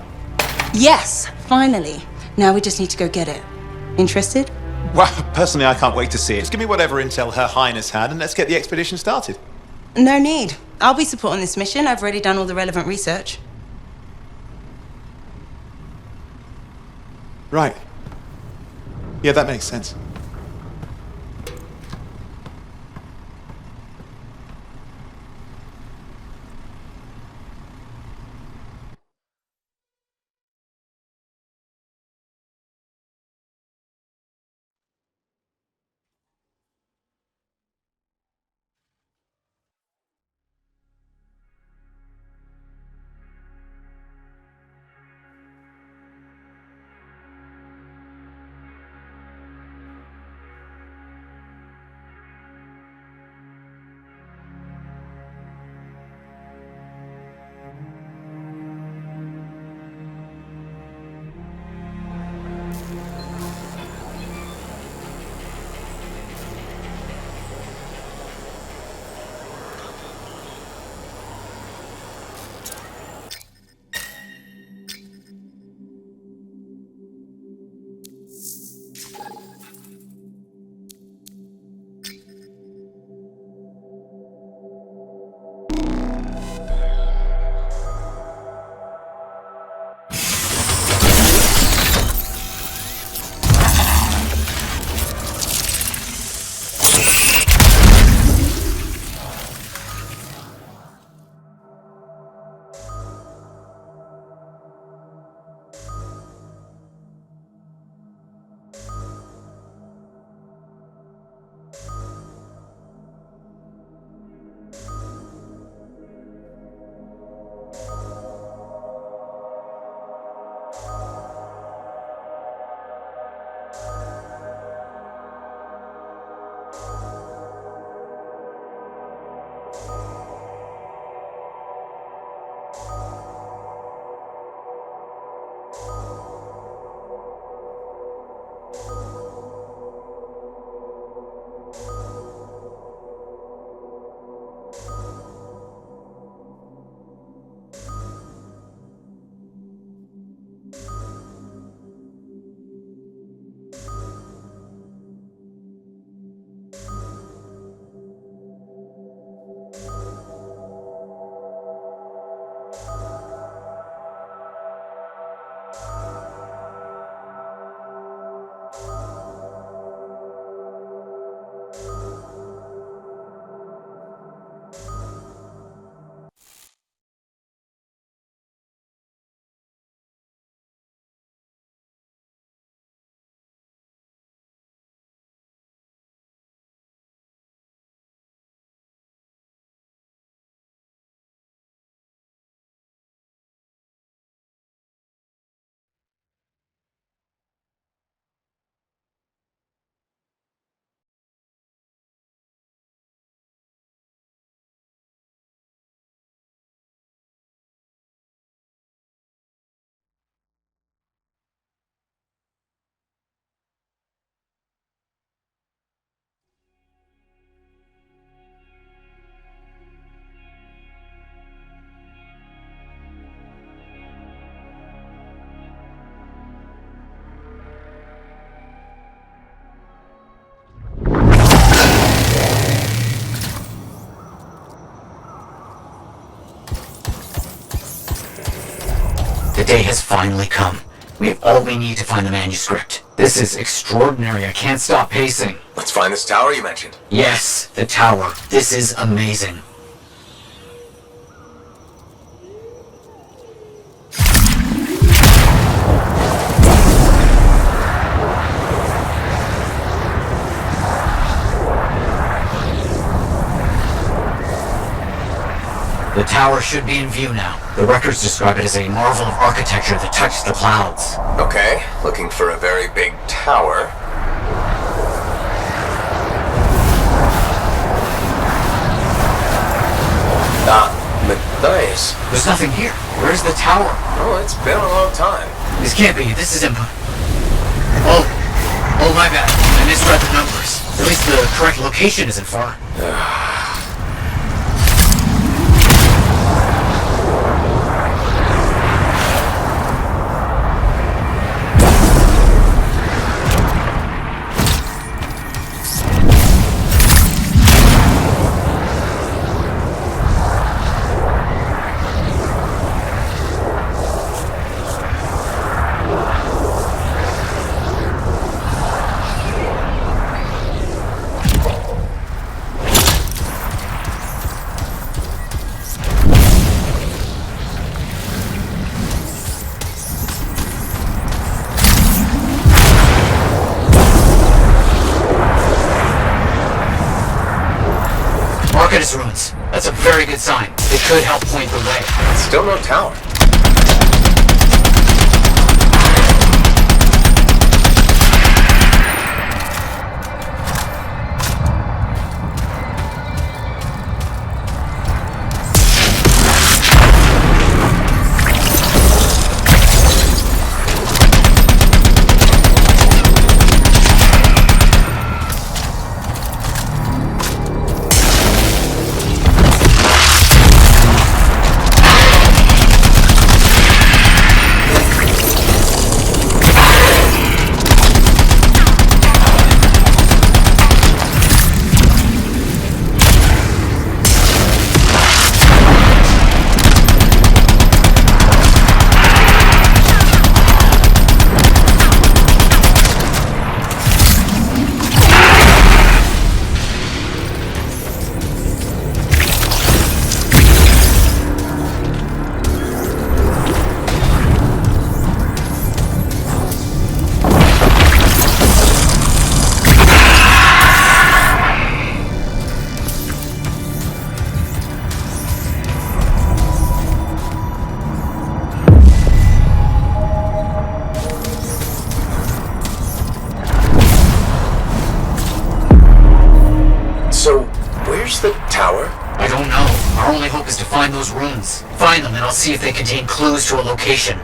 Yes, finally. Now we just need to go get it. Interested? Well, personally, I can't wait to see it. Just give me whatever intel Her Highness had, and let's get the expedition started. No need. I'll be supporting this mission. I've already done all the relevant research. Right. Yeah, that makes sense. day has finally come. We have all we need to find the manuscript. This is extraordinary. I can't stop pacing. Let's find this tower you mentioned. Yes, the tower. This is amazing. The tower should be in view now. The records describe it as a marvel of architecture that touched the clouds. Okay, looking for a very big tower. Nice. There's nothing here. Where's the tower? Oh, it's been a long time. This can't be. This is Oh, my bad. I misread the numbers. At least the correct location isn't far. Arcadus ruins. That's a very good sign. It could help point the way. Still no tower. Where's the tower? I don't know. Our only hope is to find those runes. Find them and I'll see if they contain clues to a location.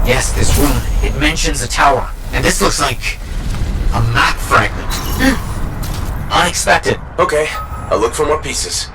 Yes, this rune. It mentions a tower. And this looks like a map fragment. Unexpected. Okay, I'll look for more pieces.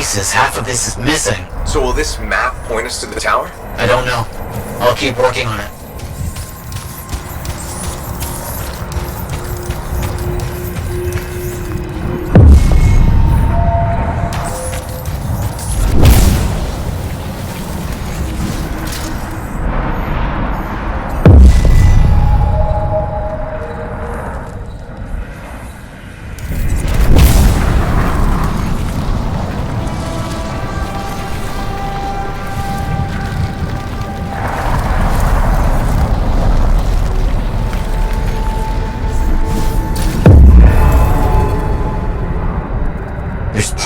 bases, half of this is missing. So will this map point us to the tower? I don't know. I'll keep working on it.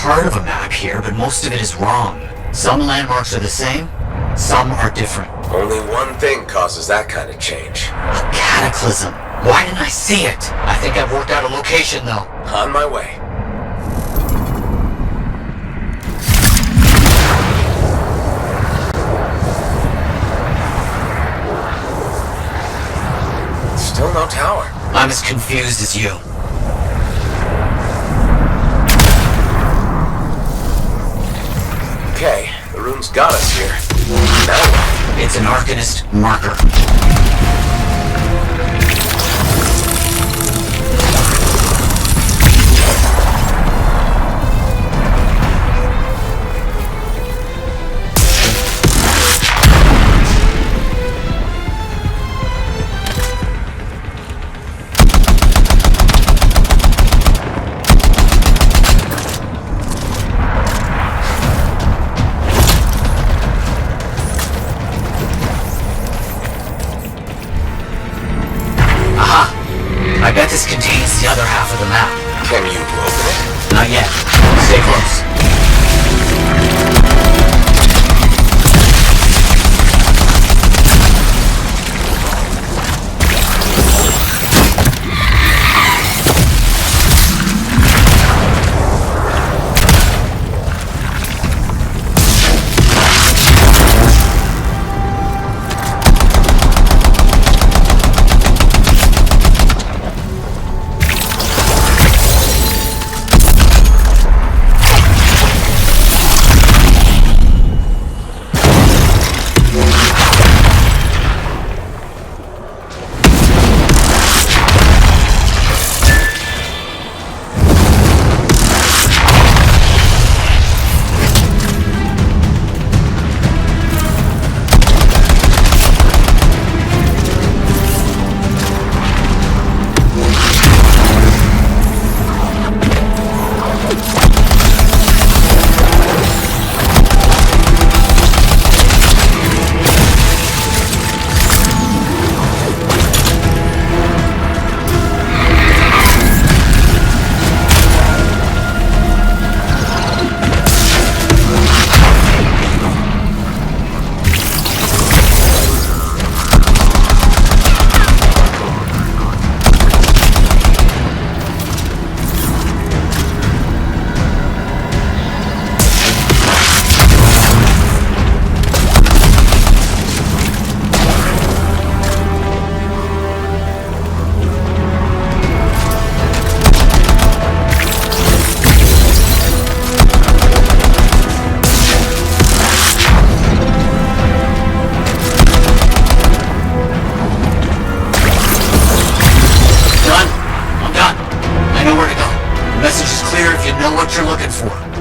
Part of a map here, but most of it is wrong. Some landmarks are the same, some are different. Only one thing causes that kind of change. A cataclysm. Why didn't I see it? I think I've worked out a location, though. On my way. Still no tower. I'm as confused as you. Okay, the rune's got us here. Now what? It's an Arcanist marker. I bet this contains the other half of the map. Can you open it? Not yet. Stay close.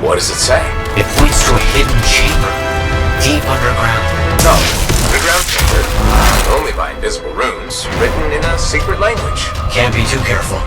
What does it say? It points to a hidden chamber, deep underground. No, underground chamber. Only by invisible runes, written in a secret language. Can't be too careful.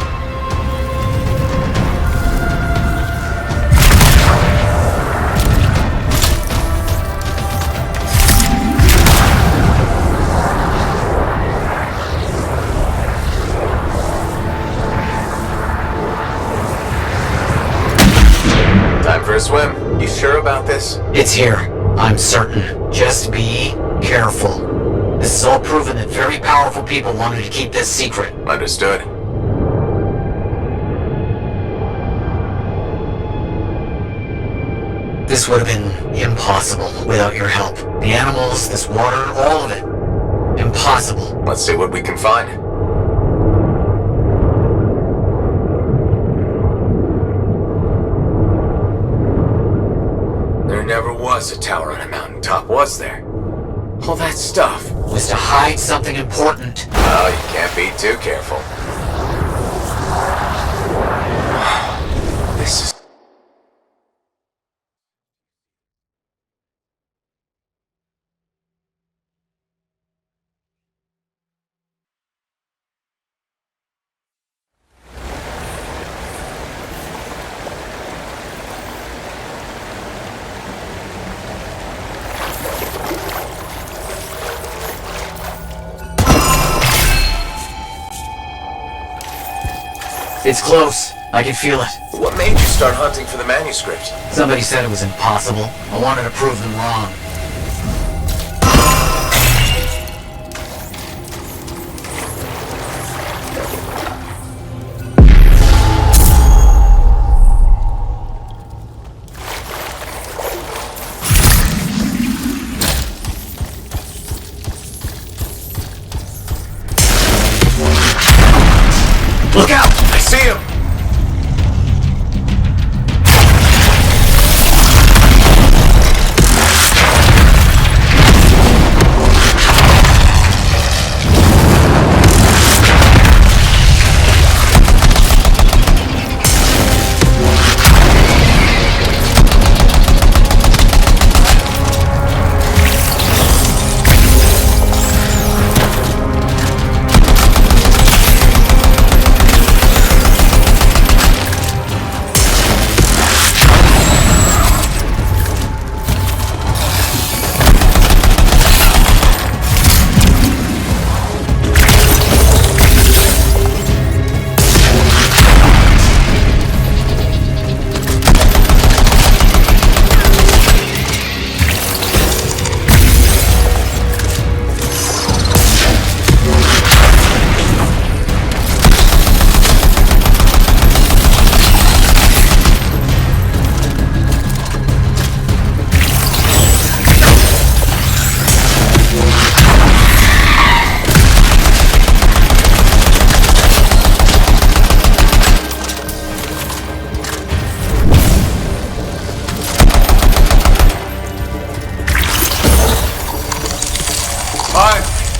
Time for a swim. You sure about this? It's here. I'm certain. Just be careful. This is all proven that very powerful people wanted to keep this secret. Understood. This would have been impossible without your help. The animals, this water, all of it. Impossible. Let's see what we can find. was a tower on a mountaintop, was there? All that stuff Was to hide something important. Well, you can't be too careful. This is... It's close. I can feel it. What made you start hunting for the manuscript? Somebody said it was impossible. I wanted to prove them wrong. Look out! I see him!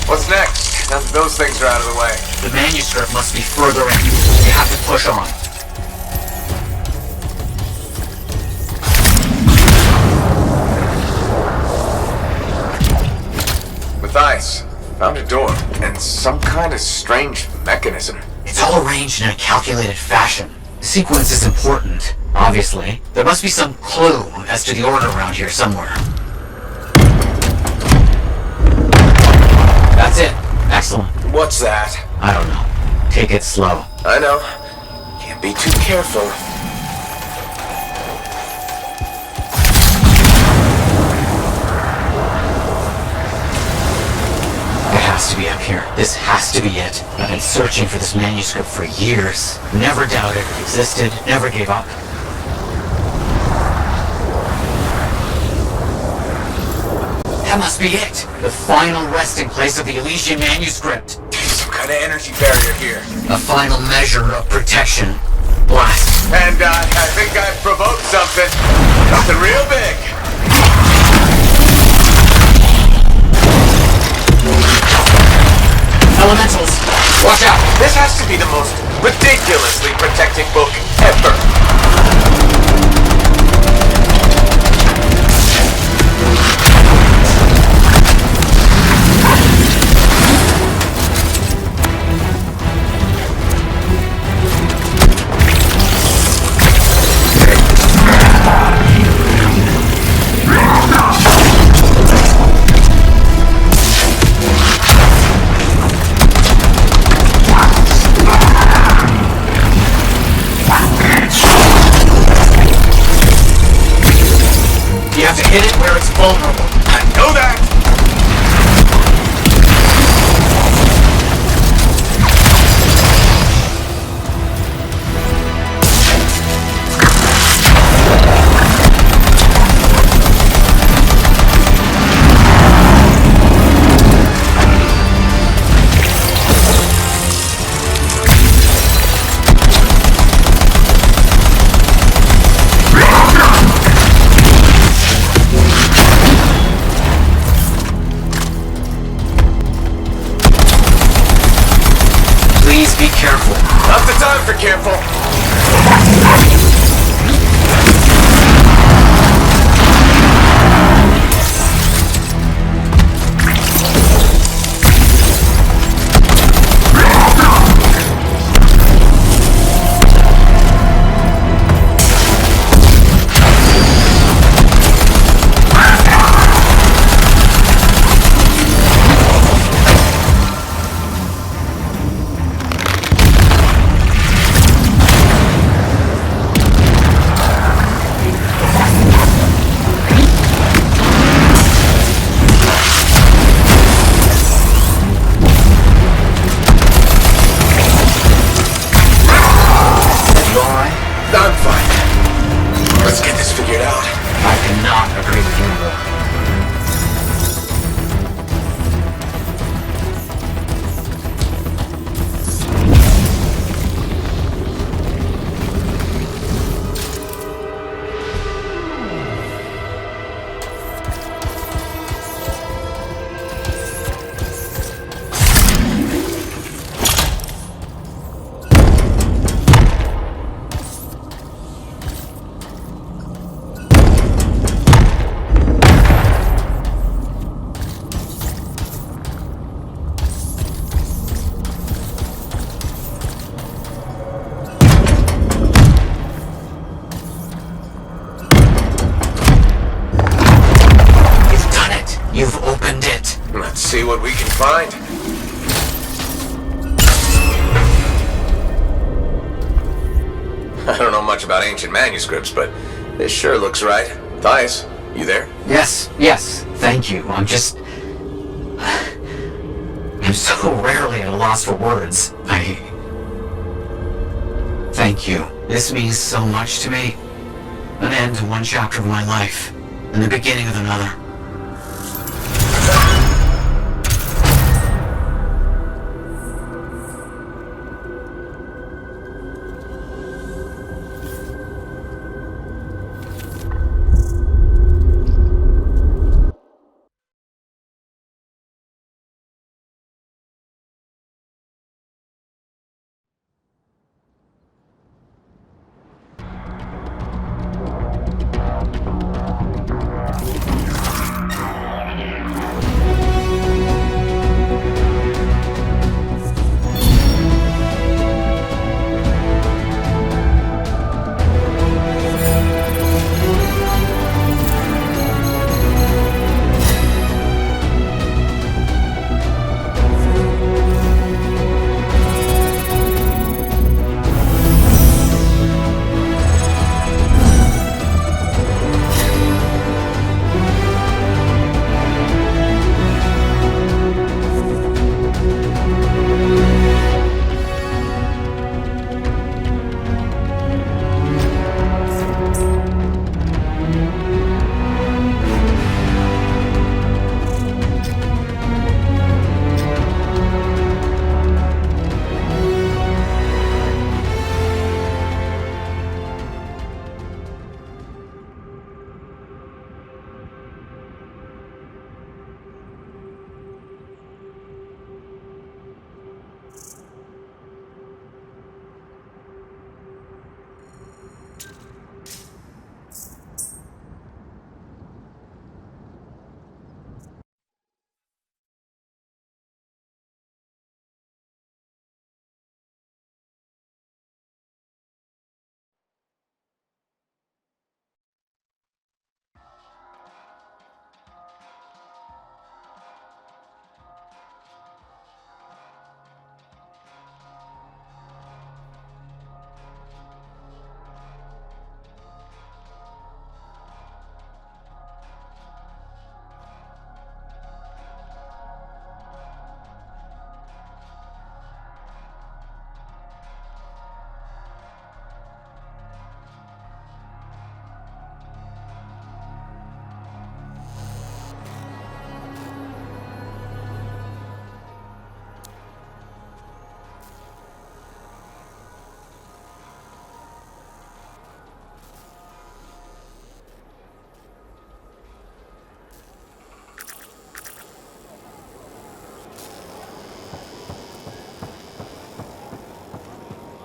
What's next? Now that those things are out of the way. The manuscript must be further in. You have to push on. Matthias, found a door, and some kind of strange mechanism. It's all arranged in a calculated fashion. The sequence is important, obviously. There must be some clue as to the order around here somewhere. That's it. Excellent. What's that? I don't know. Take it slow. I know. Can't be too careful. It has to be up here. This has to be it. I've been searching for this manuscript for years. Never doubted it existed. Never gave up. That must be it. The final resting place of the Elysian manuscript. Some kind of energy barrier here. A final measure of protection. Blast. And I think I've provoked something. Something real big. Elementals, watch out! This has to be the most ridiculously protected book ever. You have to hit it where it's vulnerable. I know that! Not the time for careful. I'm fine. Let's get this figured out. I cannot agree with you more. You've opened it. Let's see what we can find. I don't know much about ancient manuscripts, but this sure looks right. Thais, you there? Yes, thank you. I'm so rarely at a loss for words. Thank you. This means so much to me. An end to one chapter of my life, and the beginning of another.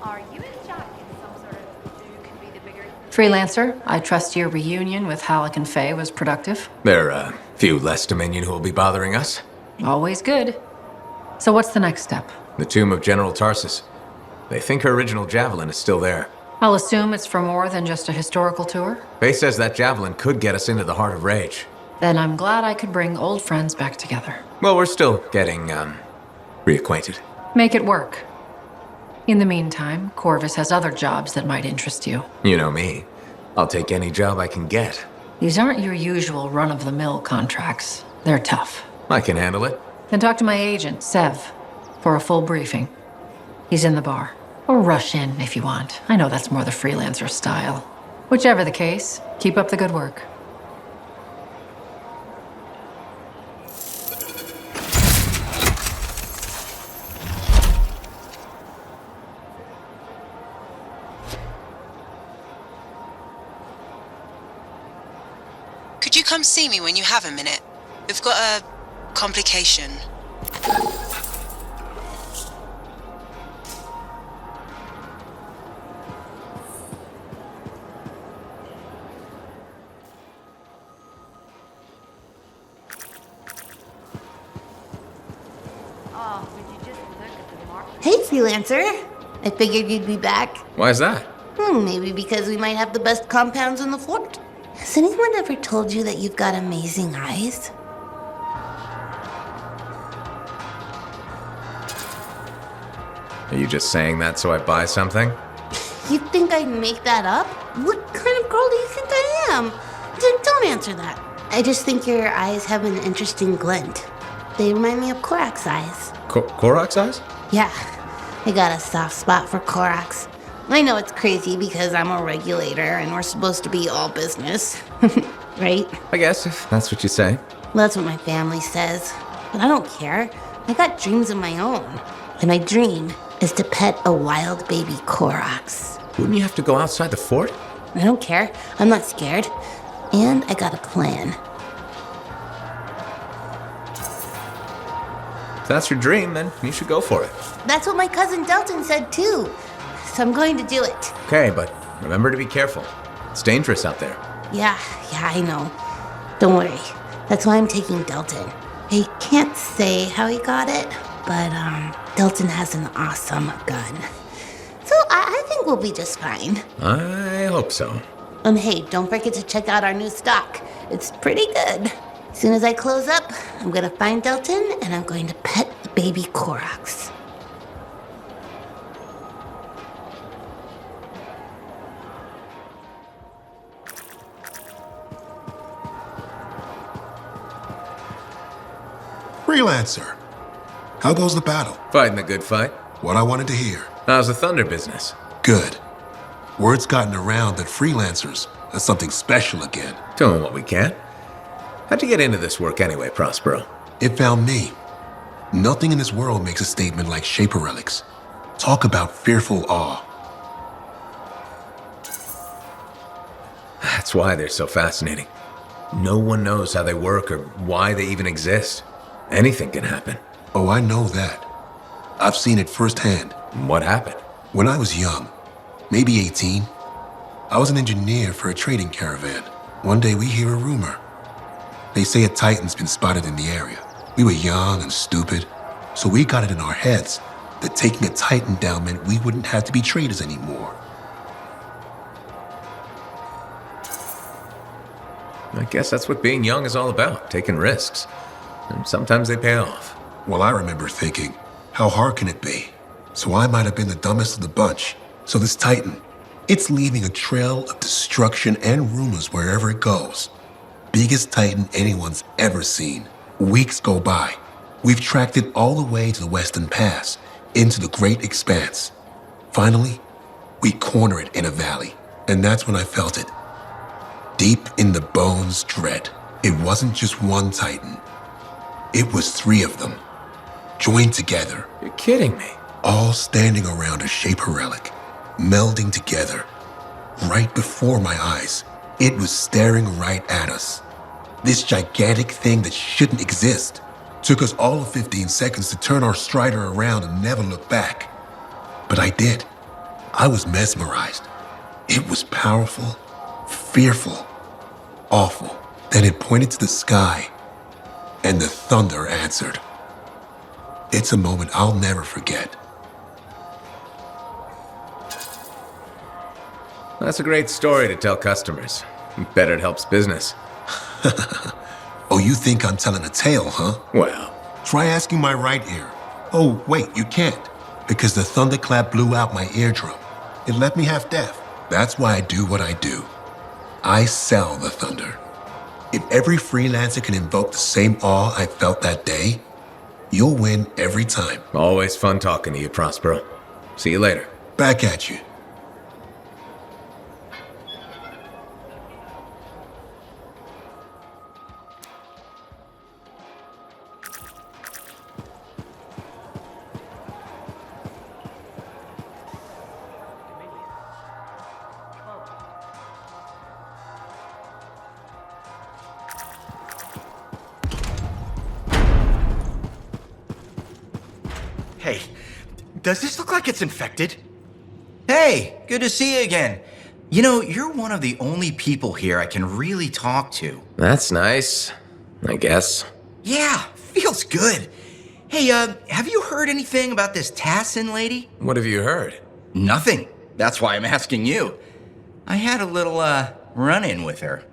Are you and Jack in some sort of who can be the bigger... Freelancer, I trust your reunion with Halleck and Faye was productive. There are a few less Dominion who will be bothering us. Always good. So what's the next step? The tomb of General Tarsus. They think her original javelin is still there. I'll assume it's for more than just a historical tour. Faye says that javelin could get us into the heart of Rage. Then I'm glad I could bring old friends back together. Well, we're still getting, reacquainted. Make it work. In the meantime, Corvus has other jobs that might interest you. You know me. I'll take any job I can get. These aren't your usual run-of-the-mill contracts. They're tough. I can handle it. Then talk to my agent, Sev, for a full briefing. He's in the bar. Or rush in if you want. I know that's more the freelancer style. Whichever the case, keep up the good work. Could you come see me when you have a minute? We've got a complication. Hey, freelancer. I figured you'd be back. Why is that? Maybe because we might have the best compounds in the fort. Has anyone ever told you that you've got amazing eyes? Are you just saying that so I buy something? You think I'd make that up? What kind of girl do you think I am? Don't answer that. I just think your eyes have an interesting glint. They remind me of Korak's eyes. Korak's eyes? Yeah, I got a soft spot for Korak's. I know it's crazy because I'm a regulator and we're supposed to be all business. Right? I guess, if that's what you say. Well, that's what my family says. But I don't care. I got dreams of my own. And my dream is to pet a wild baby Korax. Wouldn't you have to go outside the fort? I don't care. I'm not scared. And I got a plan. If that's your dream, then you should go for it. That's what my cousin Delton said too. So I'm going to do it. Okay, but remember to be careful. It's dangerous out there. Yeah, I know. Don't worry. That's why I'm taking Delton. I can't say how he got it, but Delton has an awesome gun. So I think we'll be just fine. I hope so. Hey, don't forget to check out our new stock. It's pretty good. As soon as I close up, I'm gonna find Delton and I'm going to pet the baby Korax. Freelancer. How goes the battle? Fighting the good fight. What I wanted to hear. How's the Thunder business? Good. Word's gotten around that freelancers are something special again. Doing what we can. How'd you get into this work anyway, Prospero? It found me. Nothing in this world makes a statement like Shaper Relics. Talk about fearful awe. That's why they're so fascinating. No one knows how they work or why they even exist. Anything can happen. Oh, I know that. I've seen it firsthand. What happened? When I was young, maybe 18, I was an engineer for a trading caravan. One day we hear a rumor. They say a Titan's been spotted in the area. We were young and stupid, so we got it in our heads that taking a Titan down meant we wouldn't have to be traders anymore. I guess that's what being young is all about, taking risks. And sometimes they pay off. Well, I remember thinking, how hard can it be? So I might have been the dumbest of the bunch. So this Titan, it's leaving a trail of destruction and rumors wherever it goes. Biggest Titan anyone's ever seen. Weeks go by. We've tracked it all the way to the Western Pass, into the Great Expanse. Finally, we corner it in a valley. And that's when I felt it. Deep in the bones dread. It wasn't just one Titan. It was 3 of them, joined together. You're kidding me. All standing around a Shaper relic, melding together. Right before my eyes, it was staring right at us. This gigantic thing that shouldn't exist. Took us all of 15 seconds to turn our Strider around and never look back. But I did. I was mesmerized. It was powerful, fearful, awful. Then it pointed to the sky, and the thunder answered. It's a moment I'll never forget. That's a great story to tell customers. Bet it helps business. Oh, you think I'm telling a tale, huh? Well, try asking my right ear. Oh, wait, you can't, because the thunderclap blew out my eardrum. It left me half deaf. That's why I do what I do. I sell the thunder. If every freelancer can invoke the same awe I felt that day, you'll win every time. Always fun talking to you, Prospero. See you later. Back at you. Hey, does this look like it's infected? Hey, good to see you again. You know, you're one of the only people here I can really talk to. That's nice, I guess. Yeah, feels good. Hey, have you heard anything about this Tassin lady? What have you heard? Nothing. That's why I'm asking you. I had a little, run-in with her.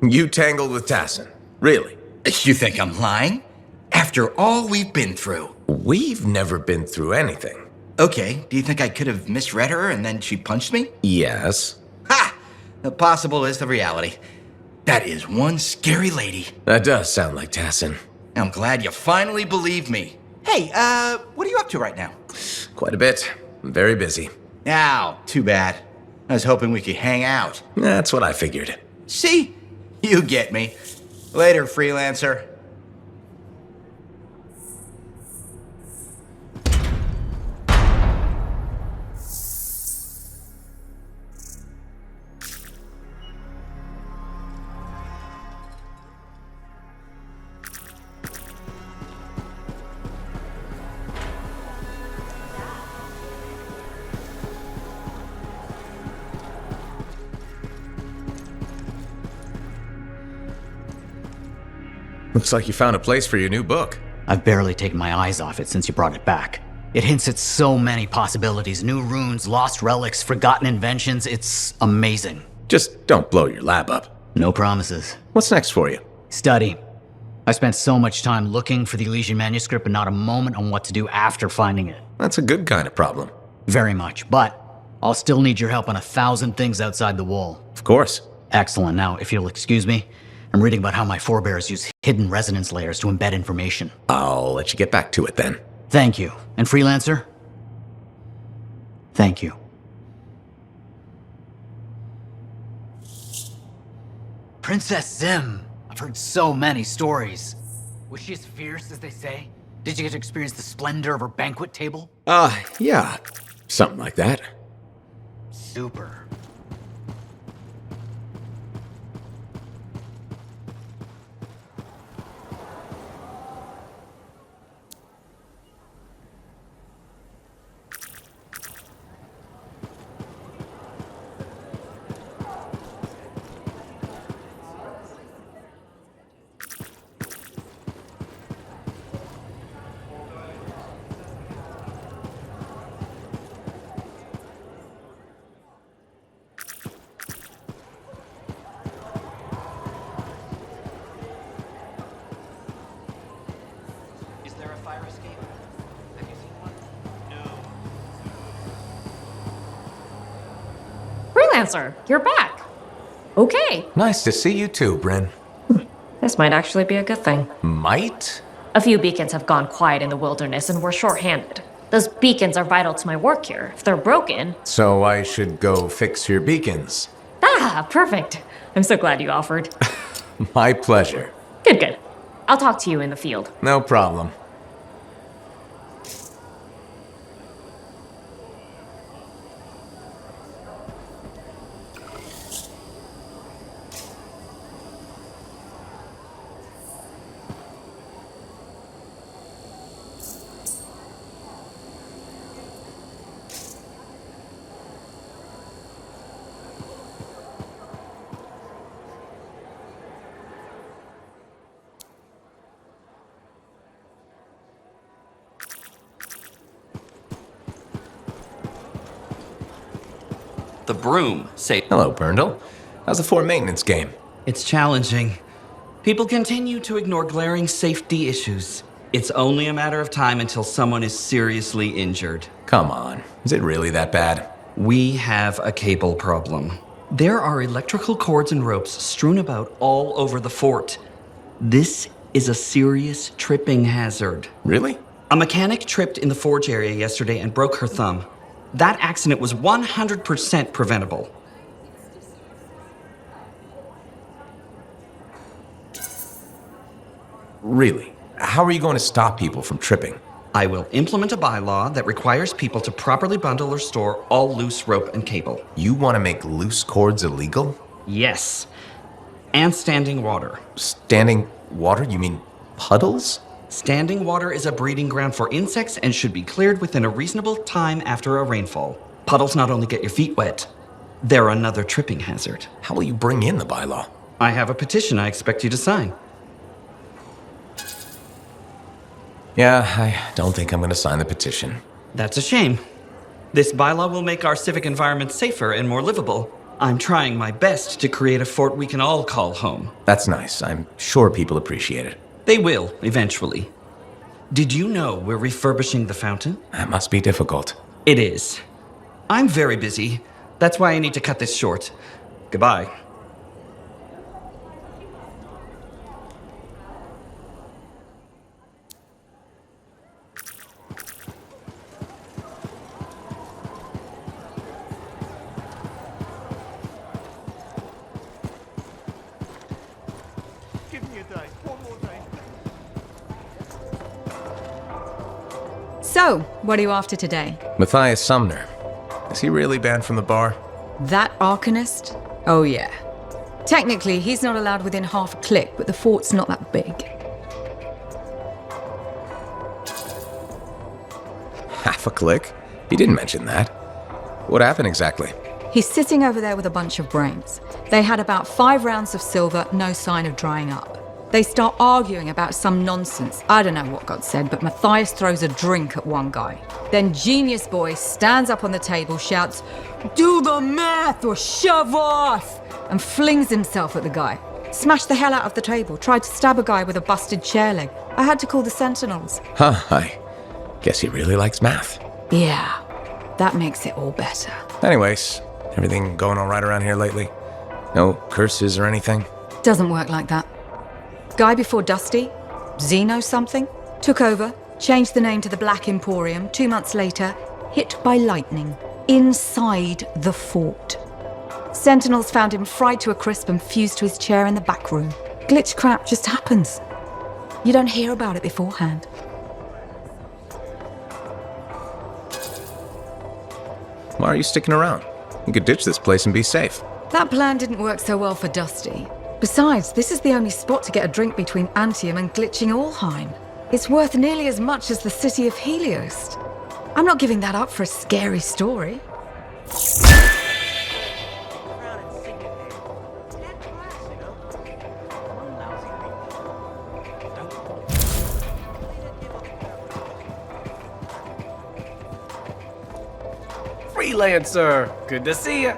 You tangled with Tassin? Really? You think I'm lying? After all we've been through. We've never been through anything. Okay, do you think I could have misread her and then she punched me? Yes. Ha! The possible is the reality. That is one scary lady. That does sound like Tassin. I'm glad you finally believed me. Hey, what are you up to right now? Quite a bit. I'm very busy. Ow, too bad. I was hoping we could hang out. That's what I figured. See? You get me. Later, freelancer. Looks like you found a place for your new book. I've barely taken my eyes off it since you brought it back. It hints at so many possibilities. New runes, lost relics, forgotten inventions. It's amazing. Just don't blow your lab up. No promises. What's next for you? Study. I spent so much time looking for the Elysian manuscript, but not a moment on what to do after finding it. That's a good kind of problem. Very much, but I'll still need your help on 1,000 things outside the wall. Of course. Excellent. Now, if you'll excuse me, I'm reading about how my forebears use hidden resonance layers to embed information. I'll let you get back to it then. Thank you. And Freelancer? Thank you. Princess Zim! I've heard so many stories. Was she as fierce as they say? Did you get to experience the splendor of her banquet table? Yeah. Something like that. Super. Freelancer, you're back. Okay. Nice to see you too, Bryn. This might actually be a good thing. Might? A few beacons have gone quiet in the wilderness and we're short-handed. Those beacons are vital to my work here. If they're broken... So I should go fix your beacons. Ah, perfect. I'm so glad you offered. My pleasure. Good. I'll talk to you in the field. No problem. the broom saved. Hello, Burndle. How's the fort maintenance game? It's challenging. People continue to ignore glaring safety issues. It's only a matter of time until someone is seriously injured. Come on. Is it really that bad? We have a cable problem. There are electrical cords and ropes strewn about all over the fort. This is a serious tripping hazard. Really? A mechanic tripped in the forge area yesterday and broke her thumb. That accident was 100% preventable. Really? How are you going to stop people from tripping? I will implement a bylaw that requires people to properly bundle or store all loose rope and cable. You want to make loose cords illegal? Yes. And standing water. Standing water? You mean puddles? Standing water is a breeding ground for insects and should be cleared within a reasonable time after a rainfall. Puddles not only get your feet wet, they're another tripping hazard. How will you bring in the bylaw? I have a petition I expect you to sign. Yeah, I don't think I'm going to sign the petition. That's a shame. This bylaw will make our civic environment safer and more livable. I'm trying my best to create a fort we can all call home. That's nice. I'm sure people appreciate it. They will, eventually. Did you know we're refurbishing the fountain? That must be difficult. It is. I'm very busy. That's why I need to cut this short. Goodbye. So, what are you after today? Matthias Sumner. Is he really banned from the bar? That Arcanist? Oh yeah. Technically, he's not allowed within half a click, but the fort's not that big. Half a click? He didn't mention that. What happened exactly? He's sitting over there with a bunch of brains. They had about 5 rounds of silver, no sign of drying up. They start arguing about some nonsense. I don't know what got said, but Matthias throws a drink at one guy. Then Genius Boy stands up on the table, shouts, "Do the math or shove off!" and flings himself at the guy. Smashed the hell out of the table, tried to stab a guy with a busted chair leg. I had to call the Sentinels. Huh, I guess he really likes math. Yeah, that makes it all better. Anyways, everything going all right around here lately? No curses or anything? Doesn't work like that. Guy before Dusty, Zeno something, took over, changed the name to the Black Emporium. 2 months later, hit by lightning, inside the fort. Sentinels found him fried to a crisp and fused to his chair in the back room. Glitch crap just happens. You don't hear about it beforehand. Why are you sticking around? You could ditch this place and be safe. That plan didn't work so well for Dusty. Besides, this is the only spot to get a drink between Anthem and glitching Allheim. It's worth nearly as much as the city of Helios. I'm not giving that up for a scary story. Freelancer! Good to see you.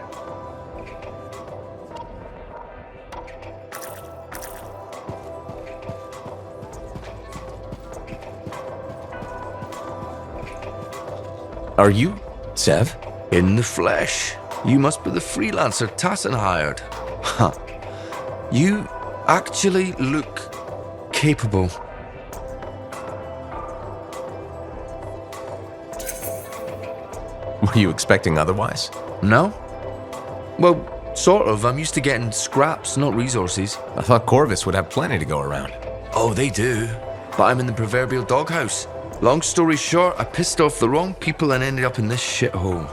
Are you Sev? In the flesh. You must be the freelancer Tassin hired. Huh. You actually look capable. Were you expecting otherwise? No? Well, sort of. I'm used to getting scraps, not resources. I thought Corvus would have plenty to go around. Oh, they do. But I'm in the proverbial doghouse. Long story short, I pissed off the wrong people and ended up in this shithole.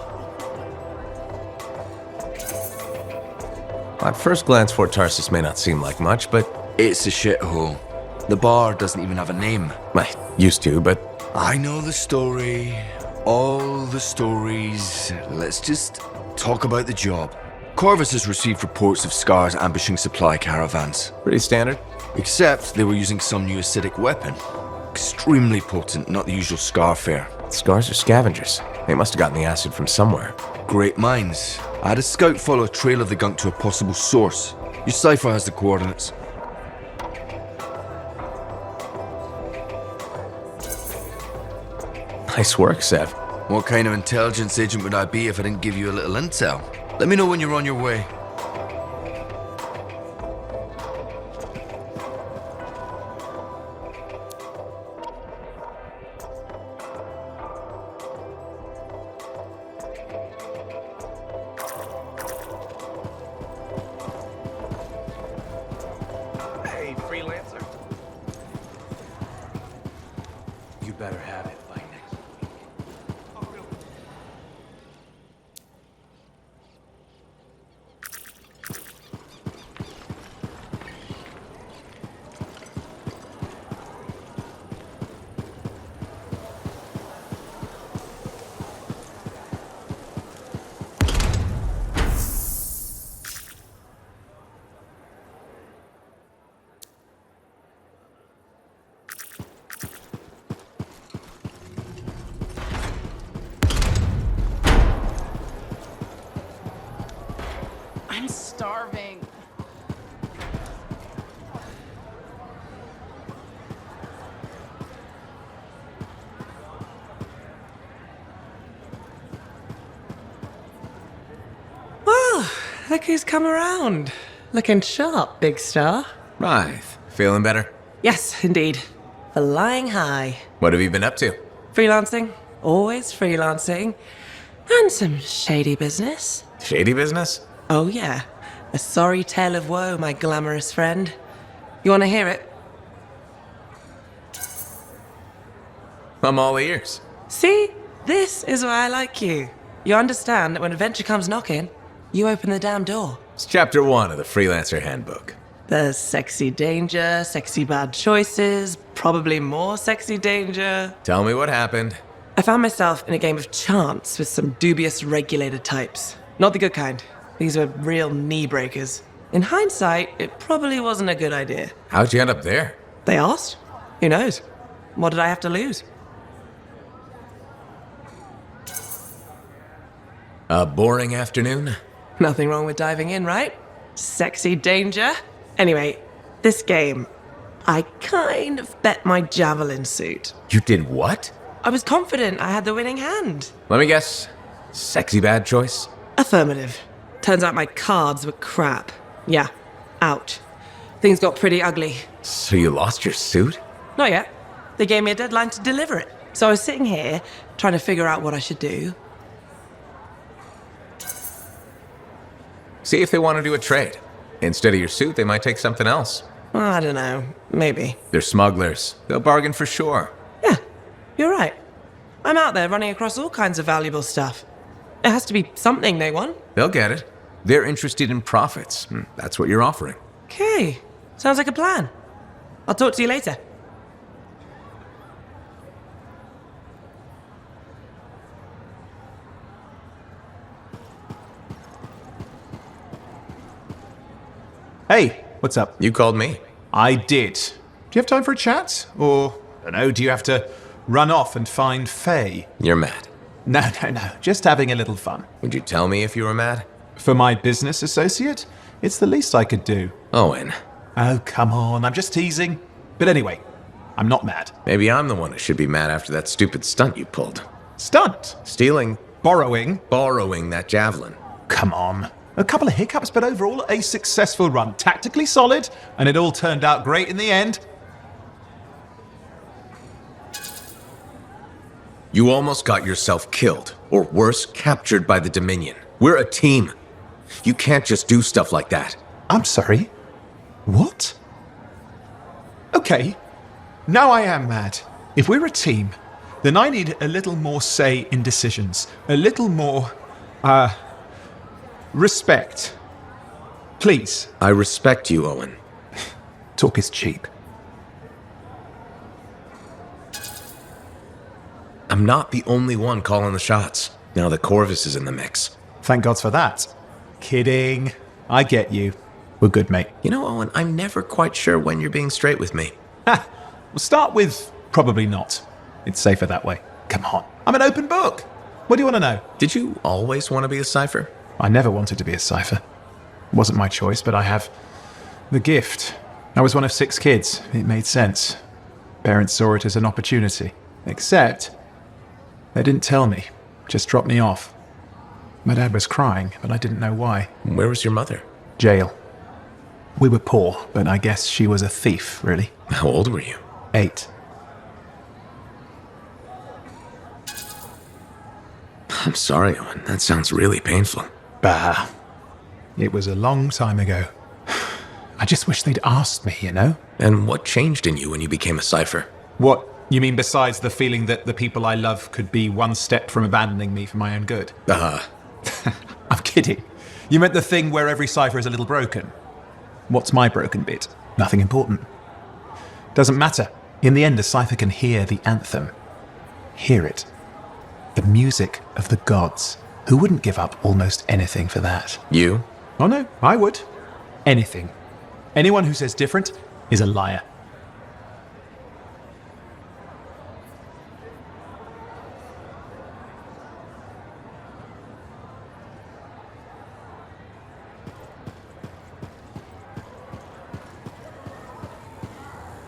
At first glance, Fort Tarsus may not seem like much, but... It's a shithole. The bar doesn't even have a name. I used to, but... I know the story. All the stories. Let's just talk about the job. Corvus has received reports of Scars ambushing supply caravans. Pretty standard. Except they were using some new acidic weapon. Extremely potent, not the usual Scar fare. Scars are scavengers. They must have gotten the acid from somewhere. Great minds. I had a scout follow a trail of the gunk to a possible source. Your cipher has the coordinates. Nice work, Sev. What kind of intelligence agent would I be if I didn't give you a little intel? Let me know when you're on your way. Hey, freelancer. You better have it by next week. I'm starving. Well, look who's come around. Looking sharp, big star. Right. Feeling better? Yes, indeed. Flying high. What have you been up to? Freelancing. Always freelancing. And some shady business. Shady business? Oh, yeah. A sorry tale of woe, my glamorous friend. You want to hear it? I'm all ears. See? This is why I like you. You understand that when adventure comes knocking, you open the damn door. It's chapter 1 of the Freelancer Handbook. There's sexy danger, sexy bad choices, probably more sexy danger. Tell me what happened. I found myself in a game of chance with some dubious regulated types. Not the good kind. These were real knee breakers. In hindsight, it probably wasn't a good idea. How'd you end up there? They asked. Who knows? What did I have to lose? A boring afternoon? Nothing wrong with diving in, right? Sexy danger. Anyway, this game, I kind of bet my javelin suit. You did what? I was confident I had the winning hand. Let me guess. Sexy bad choice? Affirmative. Turns out my cards were crap. Yeah, out. Things got pretty ugly. So you lost your suit? Not yet. They gave me a deadline to deliver it. So I was sitting here, trying to figure out what I should do. See if they want to do a trade. Instead of your suit, they might take something else. I don't know. Maybe. They're smugglers. They'll bargain for sure. You're right. I'm out there running across all kinds of valuable stuff. It has to be something they want. They'll get it. They're interested in profits. That's what you're offering. Okay. Sounds like a plan. I'll talk to you later. Hey, what's up? You called me. I did. Do you have time for a chat? Or, I don't know, do you have to run off and find Faye? You're mad. No. Just having a little fun. Would you tell me if you were mad? For my business associate? It's the least I could do. Owen. Oh, come on. I'm just teasing. But anyway, I'm not mad. Maybe I'm the one who should be mad after that stupid stunt you pulled. Stunt? Stealing. Borrowing? Borrowing that javelin. Come on. A couple of hiccups, but overall a successful run. Tactically solid, and it all turned out great in the end. You almost got yourself killed, or worse, captured by the Dominion. We're a team. You can't just do stuff like that. I'm sorry. What? Okay, now I am mad. If we're a team, then I need a little more say in decisions. A little more, respect. Please. I respect you, Owen. Talk is cheap. I'm not the only one calling the shots, now that Corvus is in the mix. Thank God for that. Kidding. I get you. We're good, mate. You know, Owen, I'm never quite sure when you're being straight with me. We'll start with probably not. It's safer that way. Come on. I'm an open book. What do you want to know? Did you always want to be a cipher? I never wanted to be a cipher. It wasn't my choice, but I have the gift. I was one of 6 kids. It made sense. Parents saw it as an opportunity. Except, they didn't tell me. Just dropped me off. My dad was crying, but I didn't know why. Where was your mother? Jail. We were poor, but I guess she was a thief, really. How old were you? 8. I'm sorry, Owen. That sounds really painful. Bah. It was a long time ago. I just wish they'd asked me, you know? And what changed in you when you became a cipher? What? You mean besides the feeling that the people I love could be one step from abandoning me for my own good? I'm kidding. You meant the thing where every cipher is a little broken. What's my broken bit? Nothing important. Doesn't matter. In the end, a cipher can hear the anthem. Hear it. The music of the gods. Who wouldn't give up almost anything for that? You? Oh no, I would. Anything. Anyone who says different is a liar.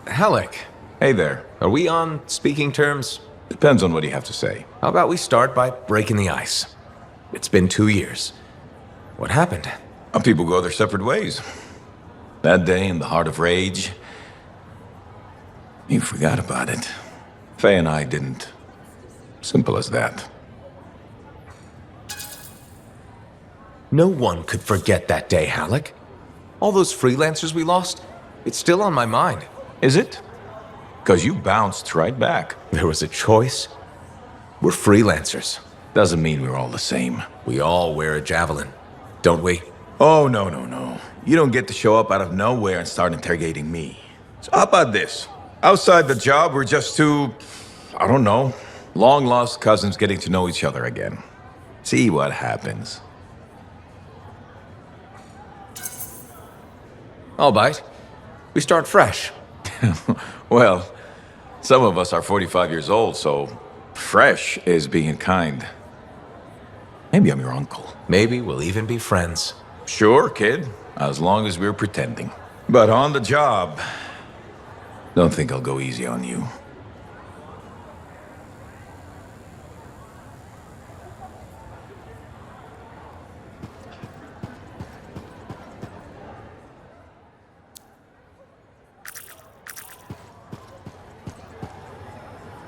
Halleck. Hey there. Are we on speaking terms? Depends on what you have to say. How about we start by breaking the ice? It's been 2 years. What happened? People go their separate ways. That day in the heart of rage, you forgot about it. Faye and I didn't. Simple as that. No one could forget that day, Halleck. All those freelancers we lost, it's still on my mind. Is it? Because you bounced right back. There was a choice. We're freelancers. Doesn't mean we're all the same. We all wear a javelin, don't we? Oh, no. You don't get to show up out of nowhere and start interrogating me. So how about this? Outside the job, we're just two, I don't know, long-lost cousins getting to know each other again. See what happens. I'll bite. We start fresh. Well, some of us are 45 years old, so fresh is being kind. Maybe I'm your uncle. Maybe we'll even be friends. Sure, kid. As long as we're pretending. But on the job, don't think I'll go easy on you.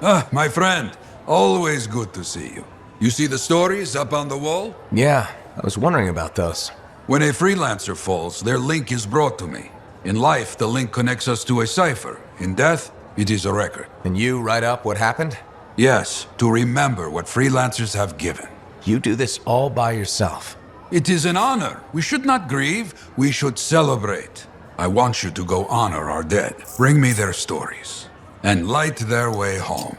Ah, my friend. Always good to see you. You see the stories up on the wall? Yeah, I was wondering about those. When a freelancer falls, their link is brought to me. In life, the link connects us to a cipher. In death, it is a record. And you write up what happened? Yes, to remember what freelancers have given. You do this all by yourself. It is an honor. We should not grieve, we should celebrate. I want you to go honor our dead. Bring me their stories, and light their way home.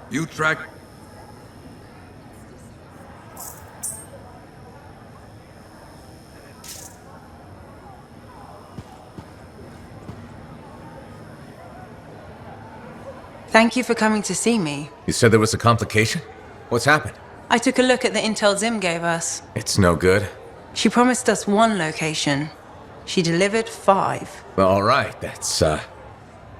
You track... Thank you for coming to see me. You said there was a complication? What's happened? I took a look at the intel Zim gave us. It's no good. She promised us 1 location. She delivered 5. Well, all right, that's,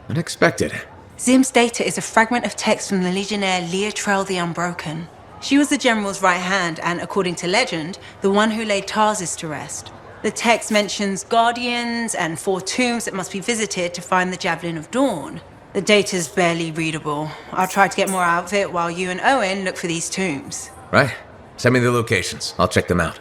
unexpected. Zim's data is a fragment of text from the Legionnaire Leotrel the Unbroken. She was the General's right hand and, according to legend, the one who laid Tarsus to rest. The text mentions guardians and 4 tombs that must be visited to find the Javelin of Dawn. The data's barely readable. I'll try to get more out of it while you and Owen look for these tombs. Right. Send me the locations. I'll check them out.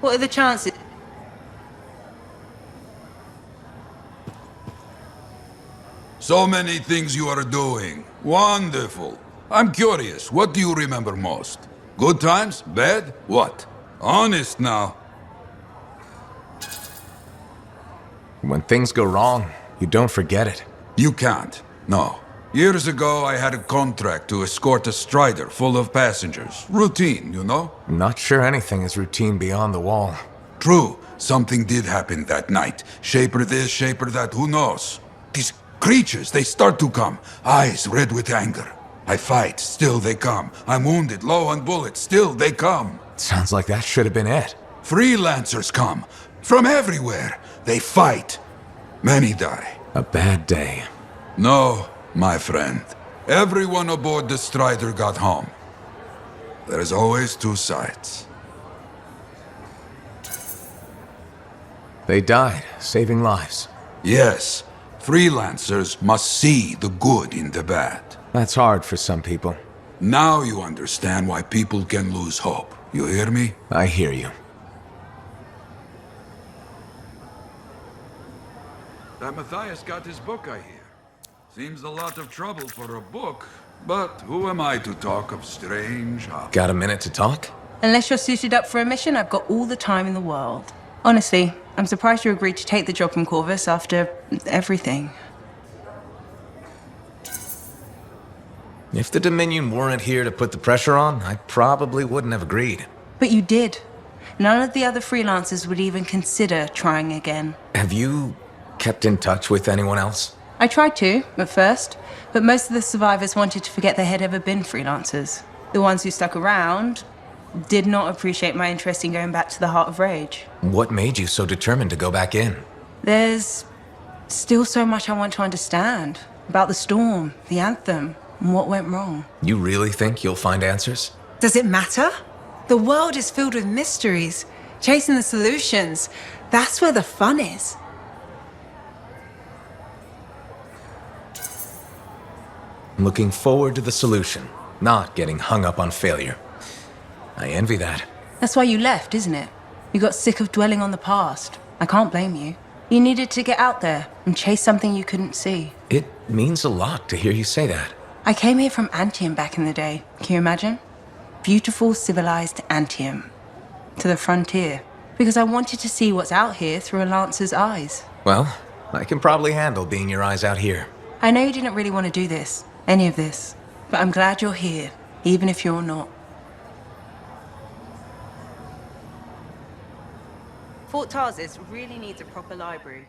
What are the chances? So many things you are doing. Wonderful. I'm curious, what do you remember most? Good times? Bad? What? Honest now. When things go wrong, you don't forget it. You can't. No. Years ago, I had a contract to escort a Strider full of passengers. Routine, you know? I'm not sure anything is routine beyond the wall. True. Something did happen that night. Shaper this, shaper that, who knows? These creatures, they start to come. Eyes red with anger. I fight, still they come. I'm wounded, low on bullets, still they come. Sounds like that should have been it. Freelancers come. From everywhere. They fight. Many die. A bad day. No, my friend. Everyone aboard the Strider got home. There's always two sides. They died, saving lives. Yes. Freelancers must see the good in the bad. That's hard for some people. Now you understand why people can lose hope. You hear me? I hear you. That Matthias got his book, I hear. Seems a lot of trouble for a book, but who am I to talk of strange hobbies? Got a minute to talk? Unless you're suited up for a mission, I've got all the time in the world. Honestly, I'm surprised you agreed to take the job from Corvus after everything. If the Dominion weren't here to put the pressure on, I probably wouldn't have agreed. But you did. None of the other freelancers would even consider trying again. Have you kept in touch with anyone else? I tried to, at first, but most of the survivors wanted to forget they had ever been freelancers. The ones who stuck around did not appreciate my interest in going back to the Heart of Rage. What made you so determined to go back in? There's still so much I want to understand about the storm, the Anthem, and what went wrong. You really think you'll find answers? Does it matter? The world is filled with mysteries. Chasing the solutions, that's where the fun is. I'm looking forward to the solution, not getting hung up on failure. I envy that. That's why you left, isn't it? You got sick of dwelling on the past. I can't blame you. You needed to get out there and chase something you couldn't see. It means a lot to hear you say that. I came here from Anthem back in the day. Can you imagine? Beautiful, civilized Anthem. To the frontier. Because I wanted to see what's out here through a Lancer's eyes. Well, I can probably handle being your eyes out here. I know you didn't really want to do this, any of this. But I'm glad you're here, even if you're not. Fort Tarsis really needs a proper library.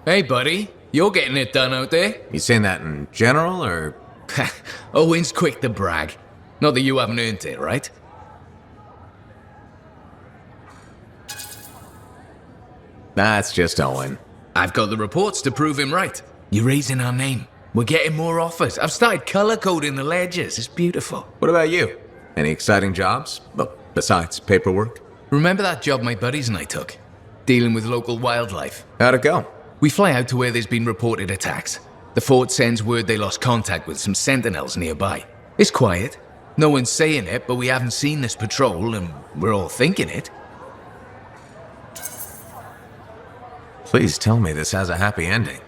Hey, buddy. You're getting it done out there. You saying that in general, or...? Owen's quick to brag. Not that you haven't earned it, right? That's just Owen. I've got the reports to prove him right. You're raising our name. We're getting more offers. I've started color coding the ledgers. It's beautiful. What about you? Any exciting jobs? Well, besides paperwork? Remember that job my buddies and I took? Dealing with local wildlife. How'd it go? We fly out to where there's been reported attacks. The fort sends word they lost contact with some sentinels nearby. It's quiet. No one's saying it, but we haven't seen this patrol, and we're all thinking it. Please tell me this has a happy ending.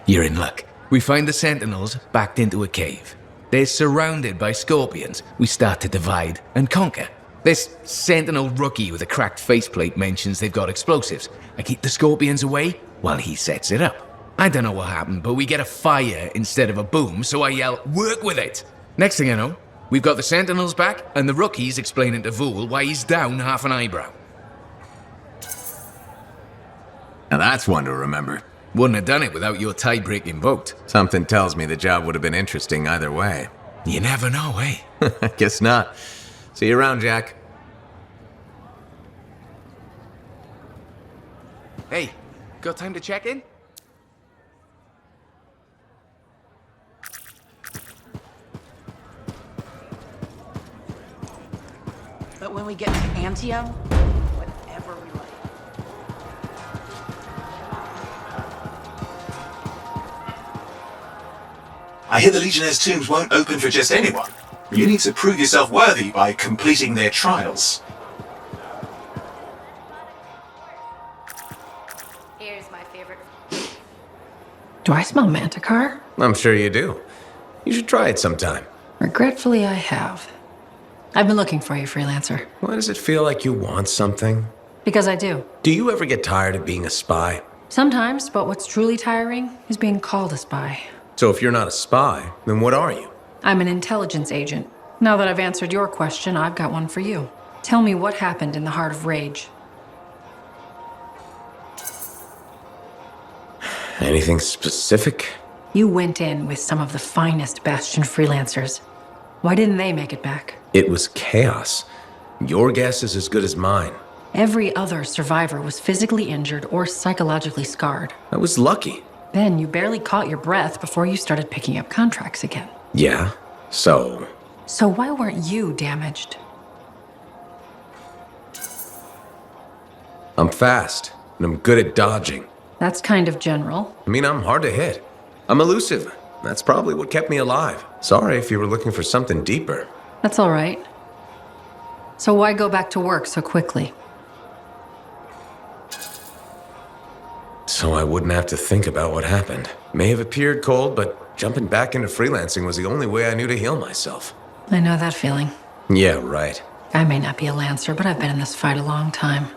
You're in luck. We find the sentinels backed into a cave. They're surrounded by scorpions. We start to divide and conquer. This sentinel rookie with a cracked faceplate mentions they've got explosives. I keep the scorpions away while he sets it up. I don't know what happened, but we get a fire instead of a boom, so I yell, "Work with it!" Next thing I know, we've got the sentinels back, and the rookie's explaining to Vool why he's down half an eyebrow. Now that's one to remember. Wouldn't have done it without your tie-breaking vote. Something tells me the job would have been interesting either way. You never know, eh? Guess not. See you around, Jack. Hey, got time to check in? But when we get to Anthem, whatever we like. I hear the Legionnaire's tombs won't open for just anyone. You need to prove yourself worthy by completing their trials. Here's my favorite. Do I smell Manticar? I'm sure you do. You should try it sometime. Regretfully, I have. I've been looking for you, freelancer. Why does it feel like you want something? Because I do. Do you ever get tired of being a spy? Sometimes, but what's truly tiring is being called a spy. So if you're not a spy, then what are you? I'm an intelligence agent. Now that I've answered your question, I've got one for you. Tell me what happened in the Heart of Rage. Anything specific? You went in with some of the finest Bastion freelancers. Why didn't they make it back? It was chaos. Your guess is as good as mine. Every other survivor was physically injured or psychologically scarred. I was lucky. Then you barely caught your breath before you started picking up contracts again. Yeah, so... So why weren't you damaged? I'm fast, and I'm good at dodging. That's kind of general. I mean, I'm hard to hit. I'm elusive. That's probably what kept me alive. Sorry if you were looking for something deeper. That's all right. So why go back to work so quickly? So I wouldn't have to think about what happened. May have appeared cold, but jumping back into freelancing was the only way I knew to heal myself. I know that feeling. Yeah, right. I may not be a Lancer, but I've been in this fight a long time.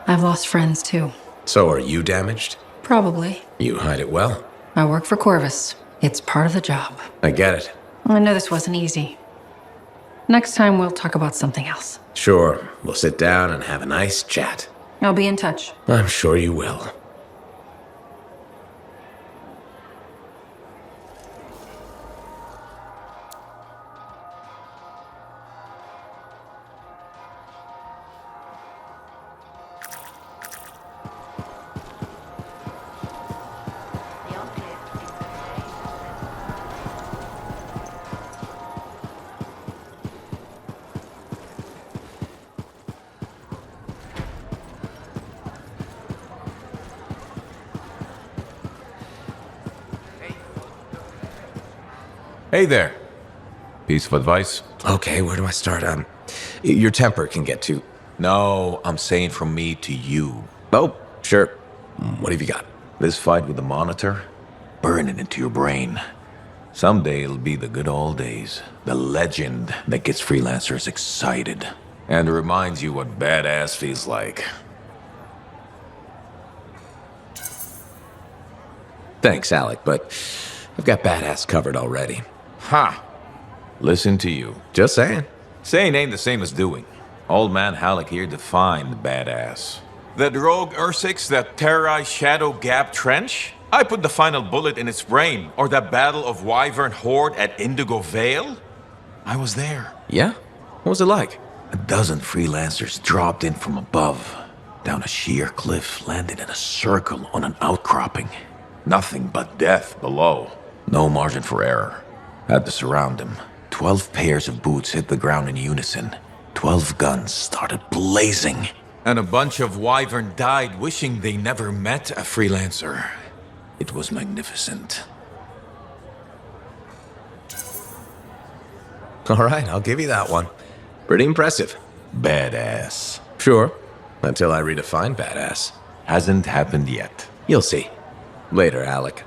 I've lost friends too. So are you damaged? Probably. You hide it well. I work for Corvus. It's part of the job. I get it. I know this wasn't easy. Next time we'll talk about something else. Sure, we'll sit down and have a nice chat. I'll be in touch. I'm sure you will. Hey there. Piece of advice? Okay, where do I start? Your temper can get too... No, I'm saying from me to you. Oh, sure. What have you got? This fight with the Monitor, burn it into your brain. Someday it'll be the good old days. The legend that gets freelancers excited. And reminds you what badass feels like. Thanks, Alec, but I've got badass covered already. Ha! Listen to you. Just saying. Saying ain't the same as doing. Old man Halleck here defined the badass. That rogue Ursix that terrorized Shadow Gap Trench? I put the final bullet in its brain. Or that battle of Wyvern Horde at Indigo Vale? I was there. Yeah? What was it like? A dozen freelancers dropped in from above. Down a sheer cliff, landed in a circle on an outcropping. Nothing but death below. No margin for error. Had to surround him. 12 pairs of boots hit the ground in unison. 12 guns started blazing. And a bunch of Wyvern died wishing they never met a freelancer. It was magnificent. All right, I'll give you that one. Pretty impressive. Badass. Sure. Until I redefine badass. Hasn't happened yet. You'll see. Later, Alec.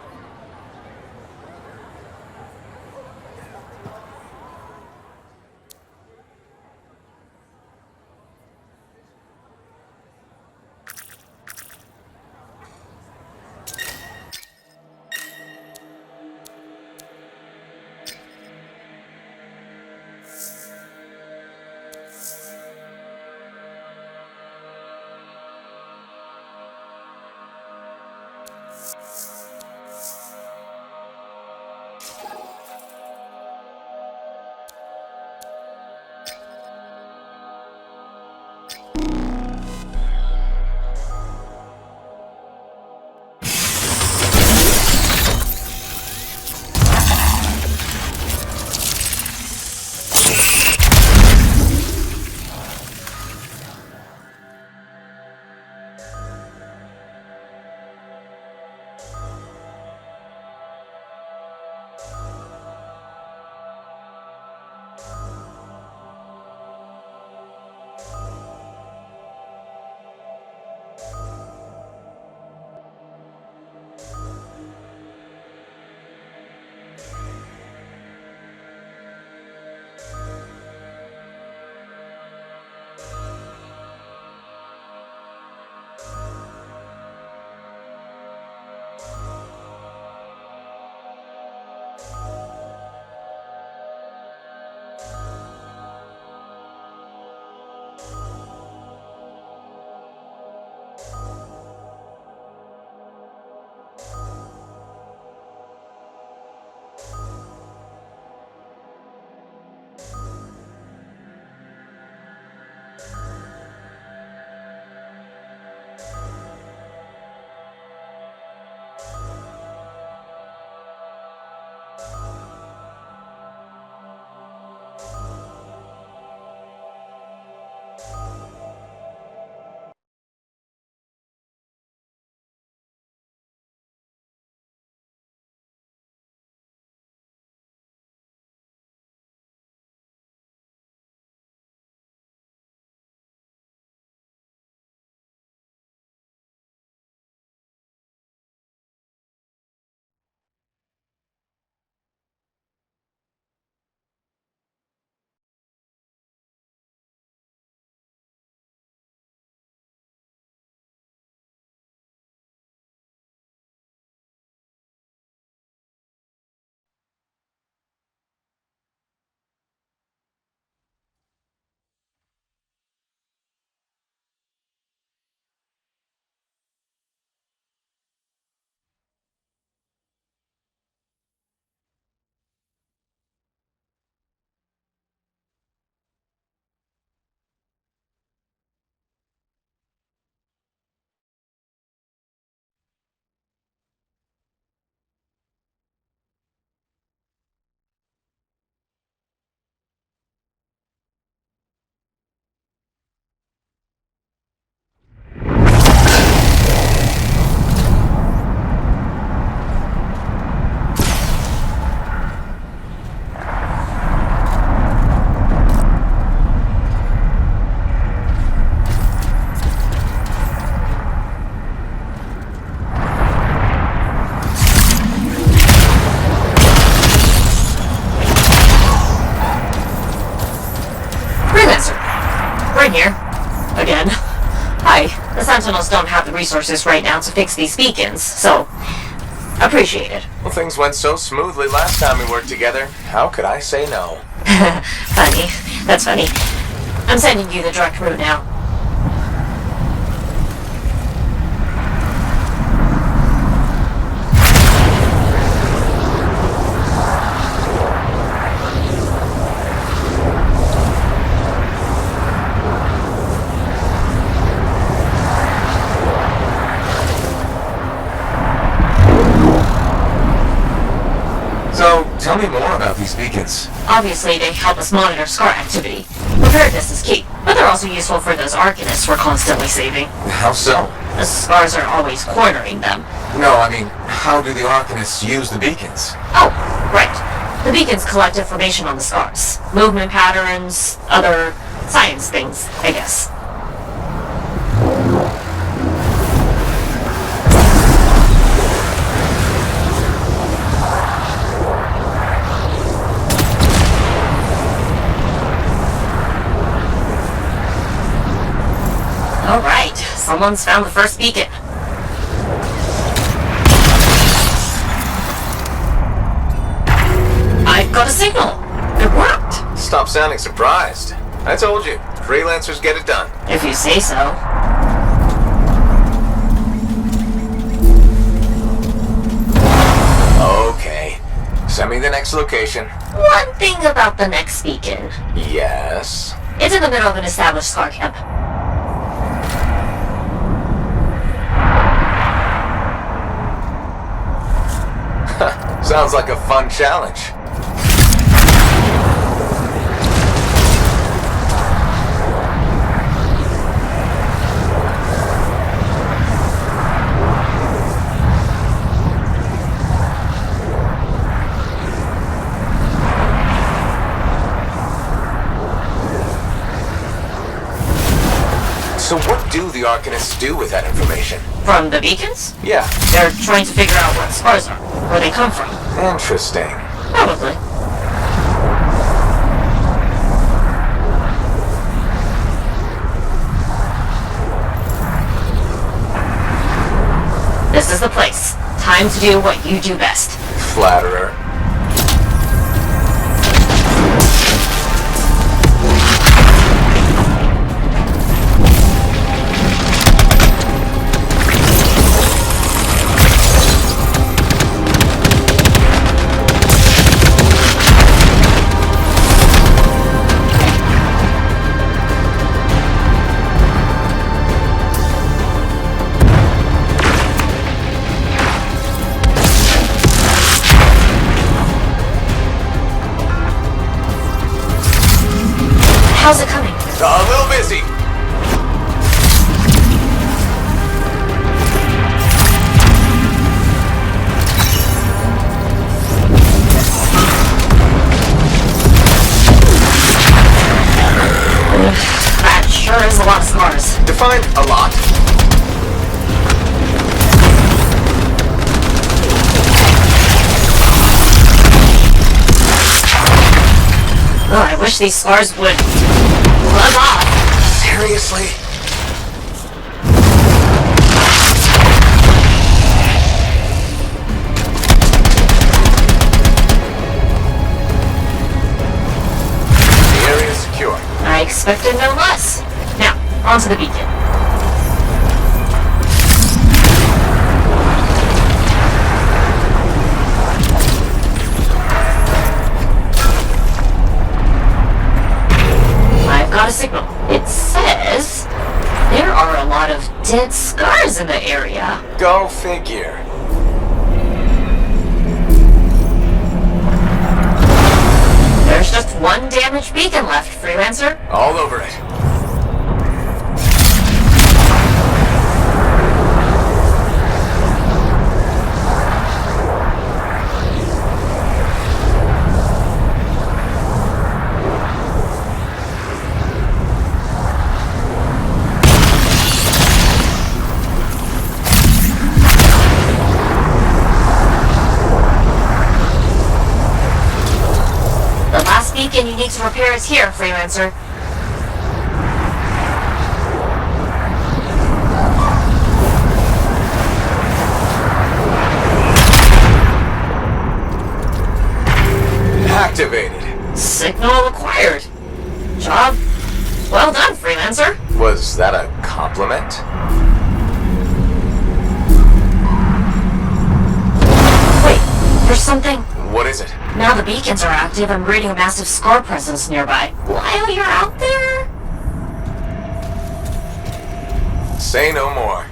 We're in here. Again. Hi. The Sentinels don't have the resources right now to fix these beacons, so... appreciate it. Well, things went so smoothly last time we worked together. How could I say no? Funny. That's funny. I'm sending you the direct route now. Tell me more about these beacons. Obviously, they help us monitor scar activity. Preparedness is key, but they're also useful for those Arcanists we're constantly saving. How so? The scars are always cornering them. No, I mean, how do the Arcanists use the beacons? Oh, right. The beacons collect information on the scars. Movement patterns, other science things, I guess. Alright, someone's found the first beacon. I've got a signal. It worked. Stop sounding surprised. I told you, freelancers get it done. If you say so. Okay. Send me the next location. One thing about the next beacon. Yes? It's in the middle of an established scar camp. Sounds like a fun challenge. So what do the Arcanists do with that information? From the beacons? Yeah. They're trying to figure out what scars are, where they come from. Interesting. Probably. This is the place. Time to do what you do best. Flatterer. How's it coming? A little busy. That sure is a lot of scars. Define a lot. Oh, I wish these scars would plug off. Seriously? The area is secure. I expected no less. Now, onto the beacon. I've got a signal. It says there are a lot of dead scars in the area. Go figure. There's just one damaged beacon left, Freelancer. All over it. The last beacon you need to repair is here, Freelancer. activated. Signal acquired. Job well done, freelancer. Was that a compliment? Wait, there's something. What is it? Now the beacons are active, I'm reading a massive scar presence nearby. While you're out there? Say no more.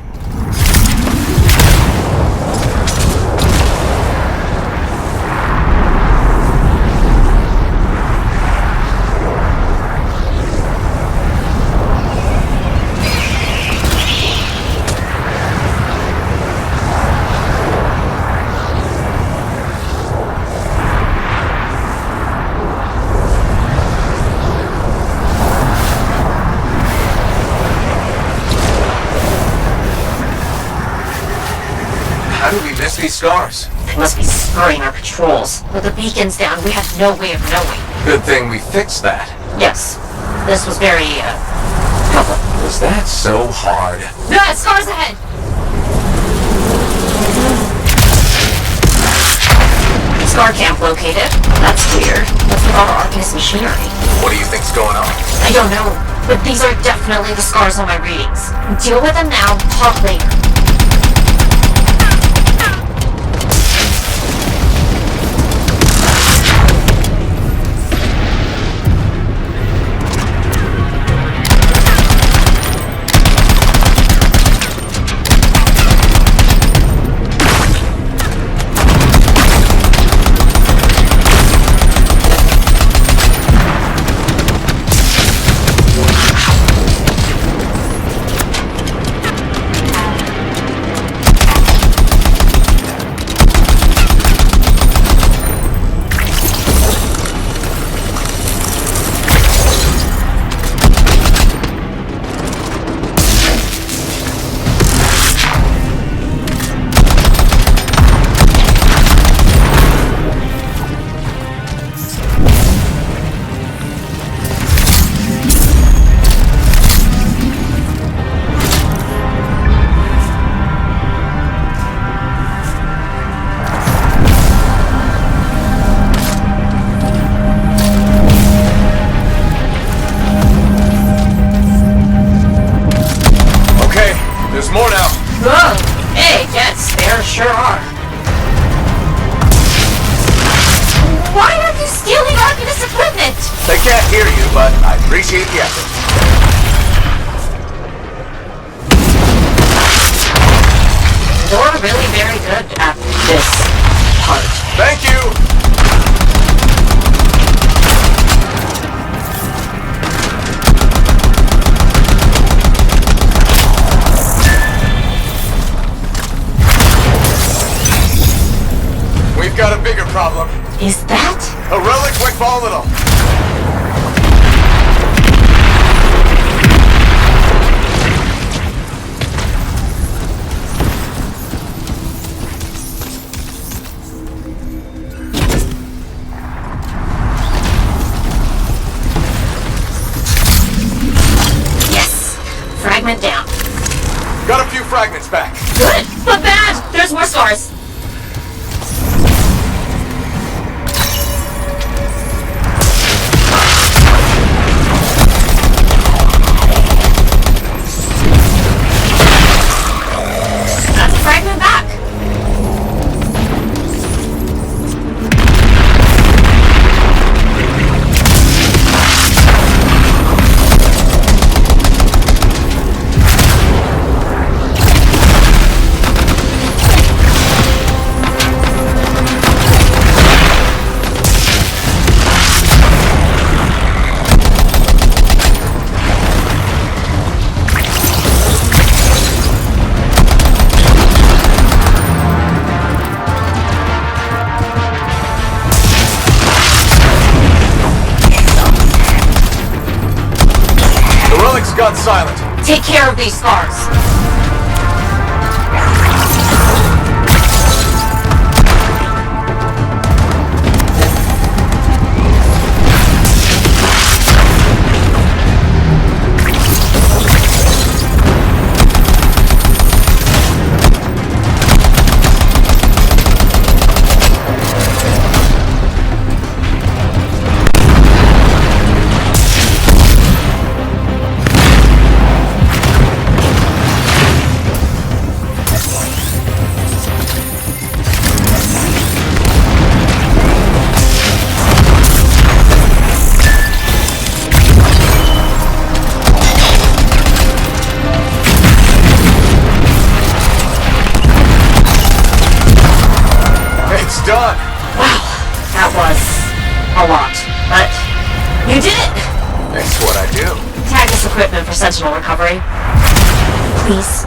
How do we miss these scars? They must be scurrying our patrols. With the beacons down, we have no way of knowing. Good thing we fixed that. Yes, this was very, helpful. Was that so hard? Scars ahead! Scar camp located. That's weird. What's with all the Arcanist machinery? What do you think's going on? I don't know, but these are definitely the scars on my readings. Deal with them now, talk later. More now. Whoa! Hey, yes, there sure are. Why are you stealing Arcanist equipment? They can't hear you, but I appreciate the effort. You're really very good at this part. Thank you! We've got a bigger problem. Is that? A relic went volatile. Yes! Fragment down. Got a few fragments back. Good, but bad! There's more scars. Fragment back! Gone silent. Take care of these scars. a lot, but you did it! That's what I do. Tag this equipment for Sentinel recovery. Please.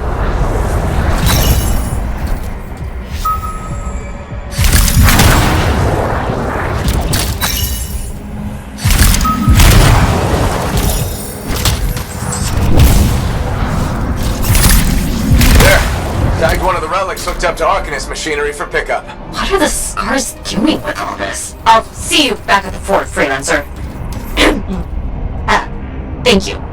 Tagged one of the relics hooked up to Arcanist machinery for pickup. What are the scars doing with all this? I'll see you back at the fort, Freelancer. Thank you.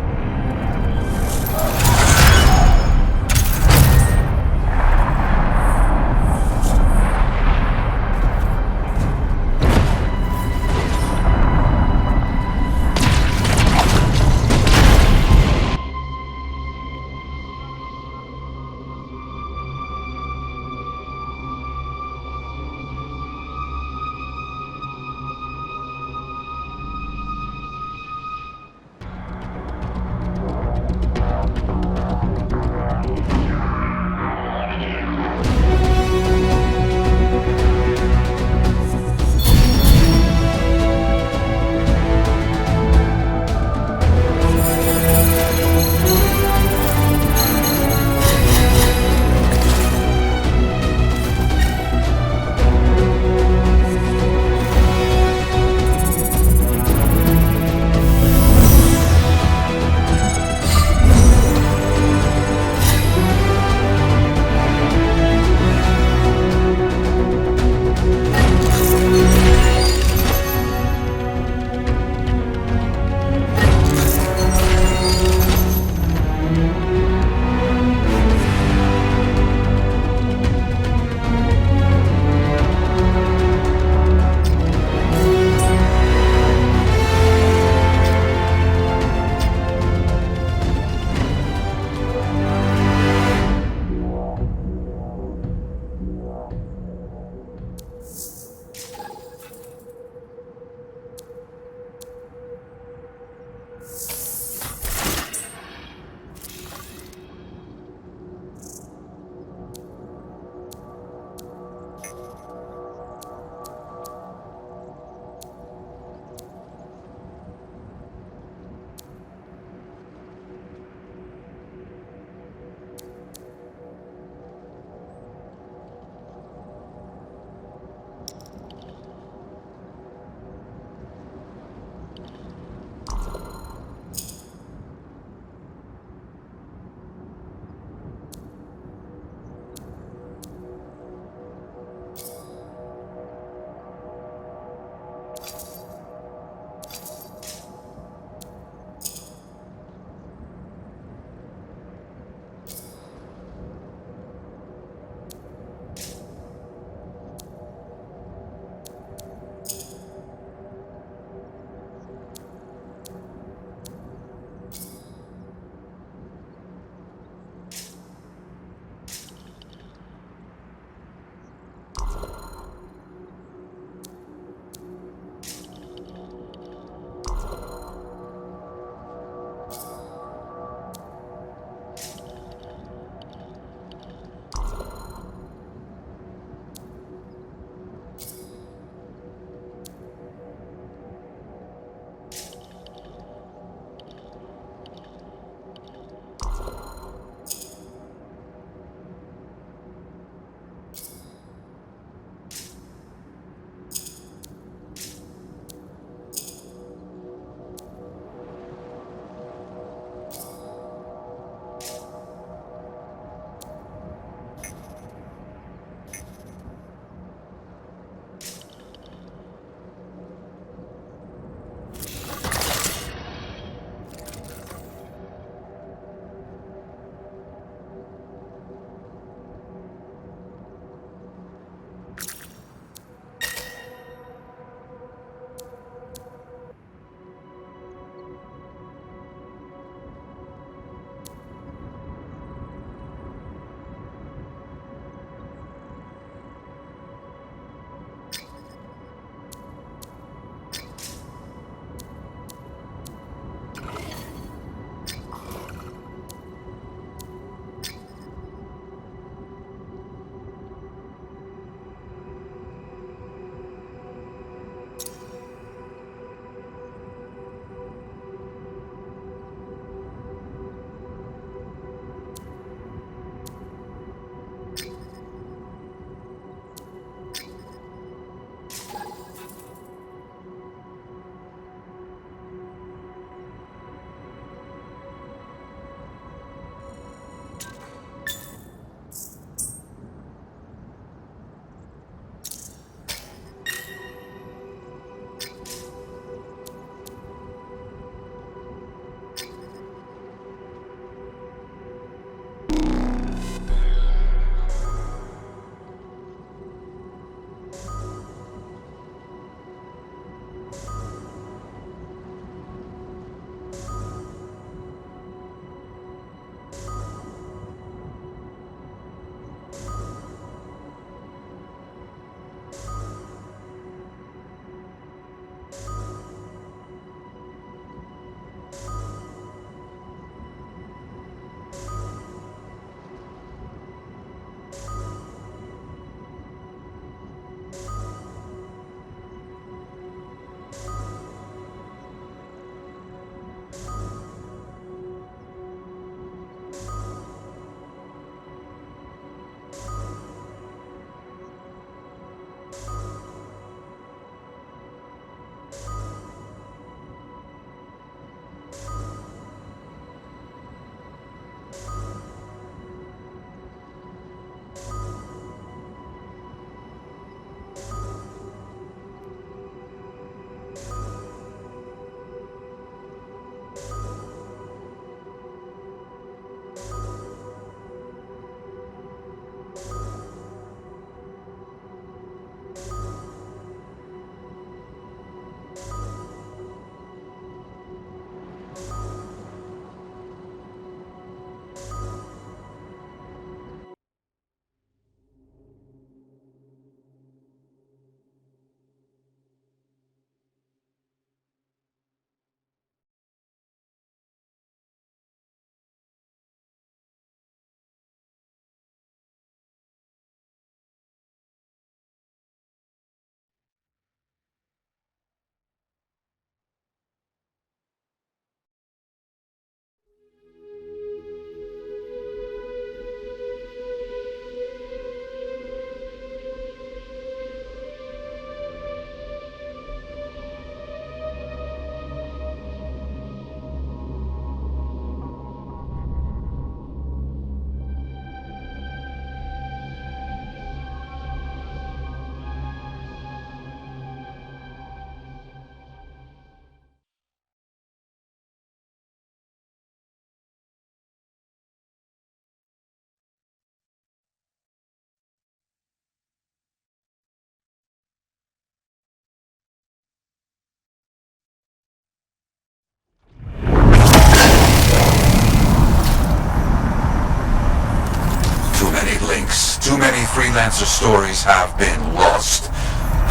Too many freelancer stories have been lost.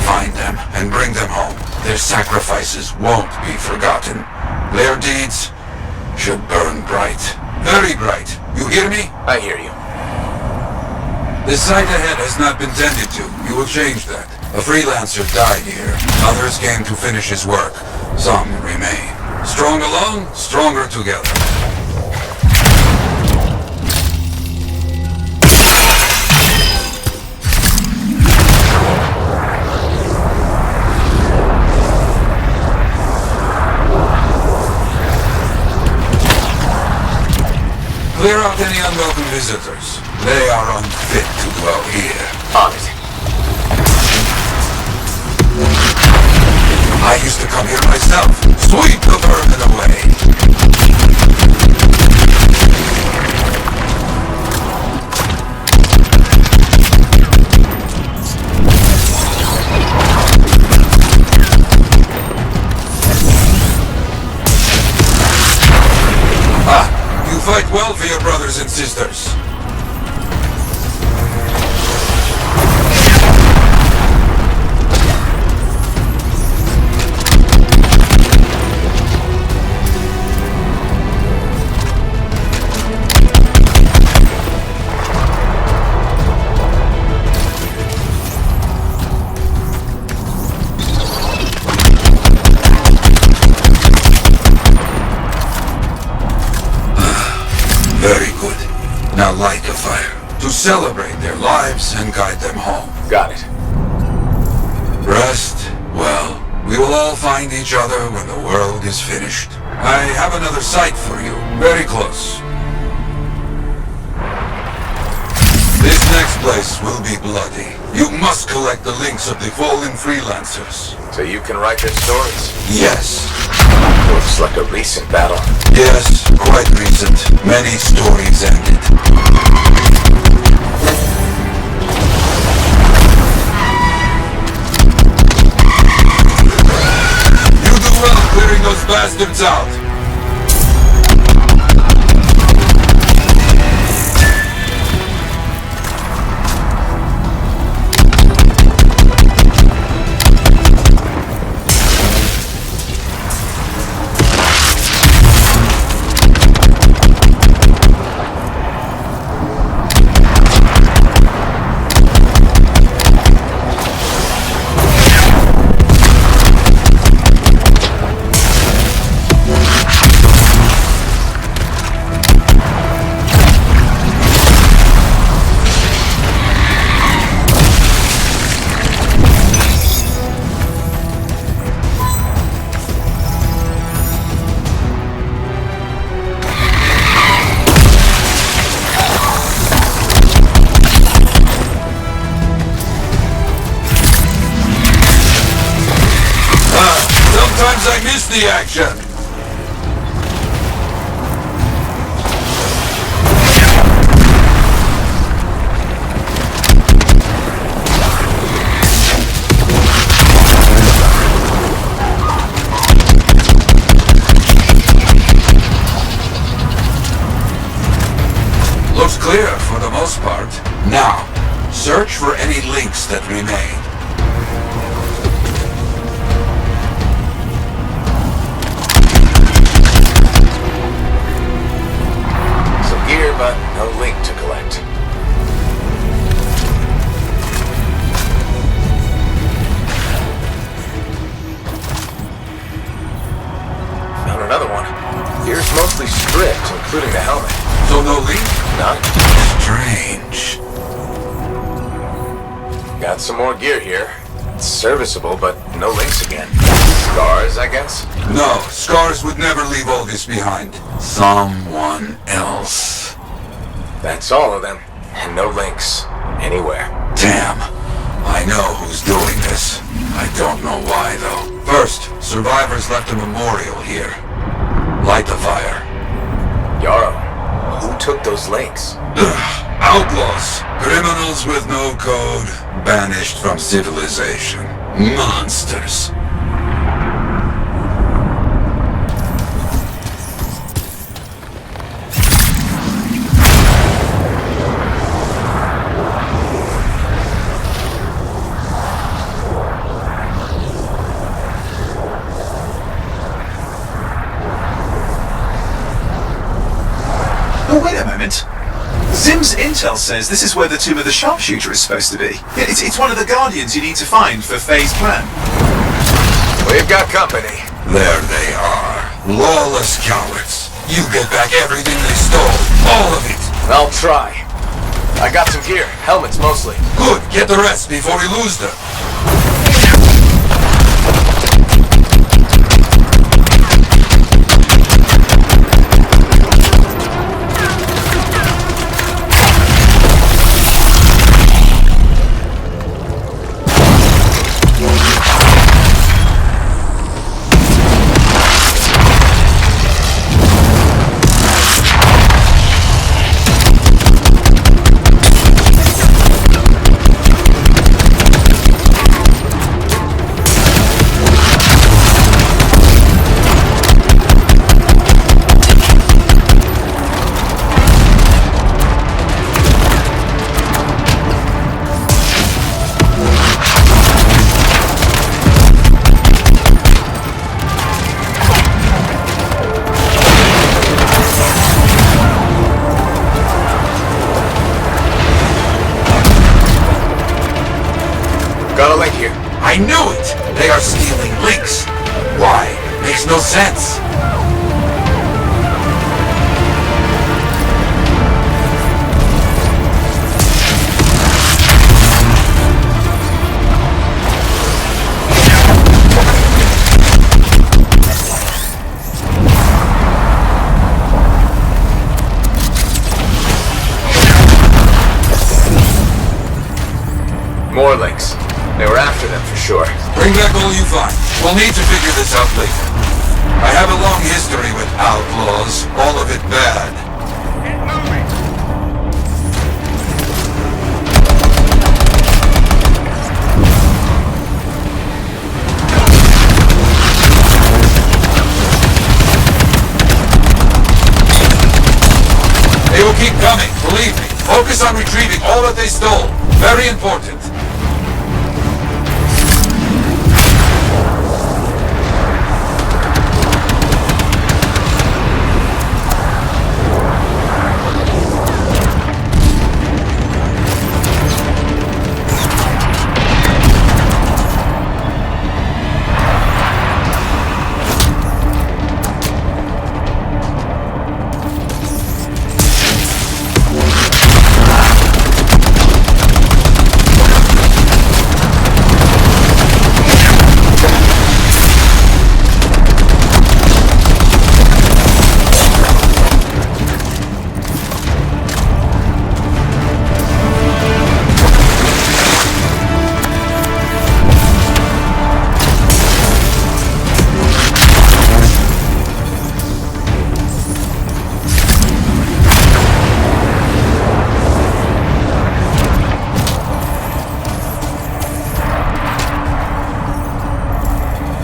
Find them and bring them home. Their sacrifices won't be forgotten. Their deeds should burn bright. Very bright. You hear me? I hear you. The site ahead has not been tended to. You will change that. A freelancer died here. Others came to finish his work. Some remain. Strong alone, stronger together. Clear out any unwelcome visitors. They are unfit to dwell here. On it. I used to come here myself. Sweep the vermin away. You fight well for your brothers and sisters. Very good. Now light a fire to celebrate their lives and guide them home. Got it. Rest well. We will all find each other when the world is finished. I have another site for you, very close. This next place will be bloody. You must collect the links of the fallen freelancers. So you can write their stories? Yes. Looks like a recent battle. Yes, quite recent. Many stories ended. You do well clearing those bastards out. Sometimes I miss the action. Looks clear for the most part. Now, search for any links that remain. But no link to collect. Found another one. Gear's mostly stripped, including the helmet. So no link? None. Strange. Got some more gear here. It's serviceable, but no links again. Scars, I guess? No, Scars would never leave all this behind. Someone else. That's all of them. And no links. Anywhere. Damn. I know who's doing this. I don't know why, though. First, survivors left a memorial here. Light the fire. Yarrow, who took those links? Outlaws. Criminals with no code. Banished from civilization. Monsters. Oh, wait a moment. Zim's intel says this is where the tomb of the sharpshooter is supposed to be. It's one of the guardians you need to find for Faye's plan. We've got company. There they are. Lawless cowards. You get back everything they stole. All of it. I'll try. I got some gear. Helmets mostly. Good. Get the rest before we lose them. Got a link here. I knew it! They are stealing links. Why? Makes no sense. More links. They were after them for sure. Bring back all you find. We'll need to figure this out later. I have a long history with outlaws, all of it bad. They will keep coming, believe me. Focus on retrieving all that they stole. Very important.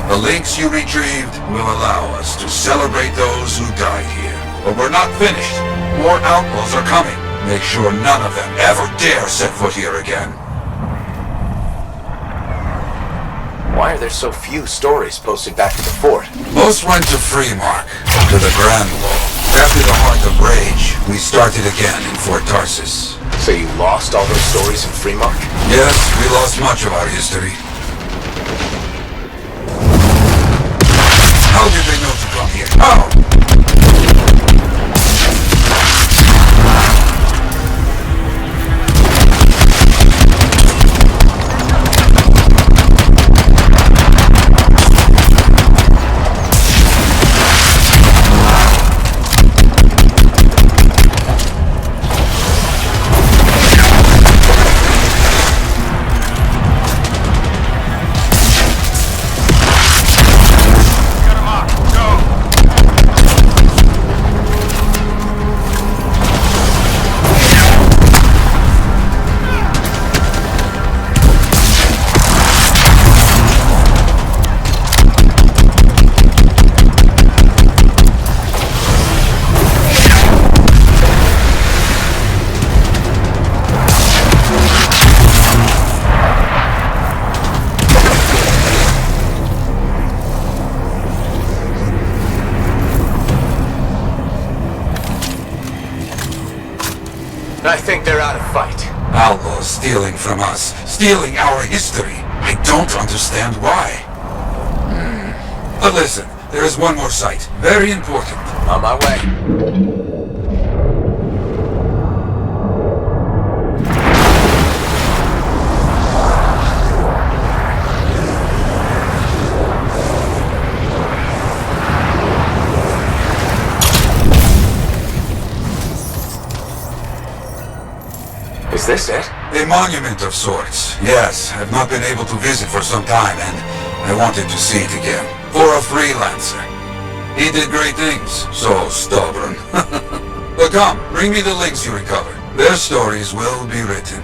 The links you retrieved will allow us to celebrate those who died here. But we're not finished. More outlaws are coming. Make sure none of them ever dare set foot here again. Why are there so few stories posted back to the fort? Most went to Freemark, to the Grand Law. After the Heart of Rage, we started again in Fort Tarsus. So you lost all those stories in Freemark? Yes, we lost much of our history. How did they know to come here? How? I think they're out of fight. Outlaws stealing from us, stealing our history. I don't understand why. But listen, there is one more site. Very important. On my way. Is this it? A monument of sorts. Yes, I've not been able to visit for some time, and I wanted to see it again. For a freelancer. He did great things. So stubborn. But come, bring me the links you recovered. Their stories will be written.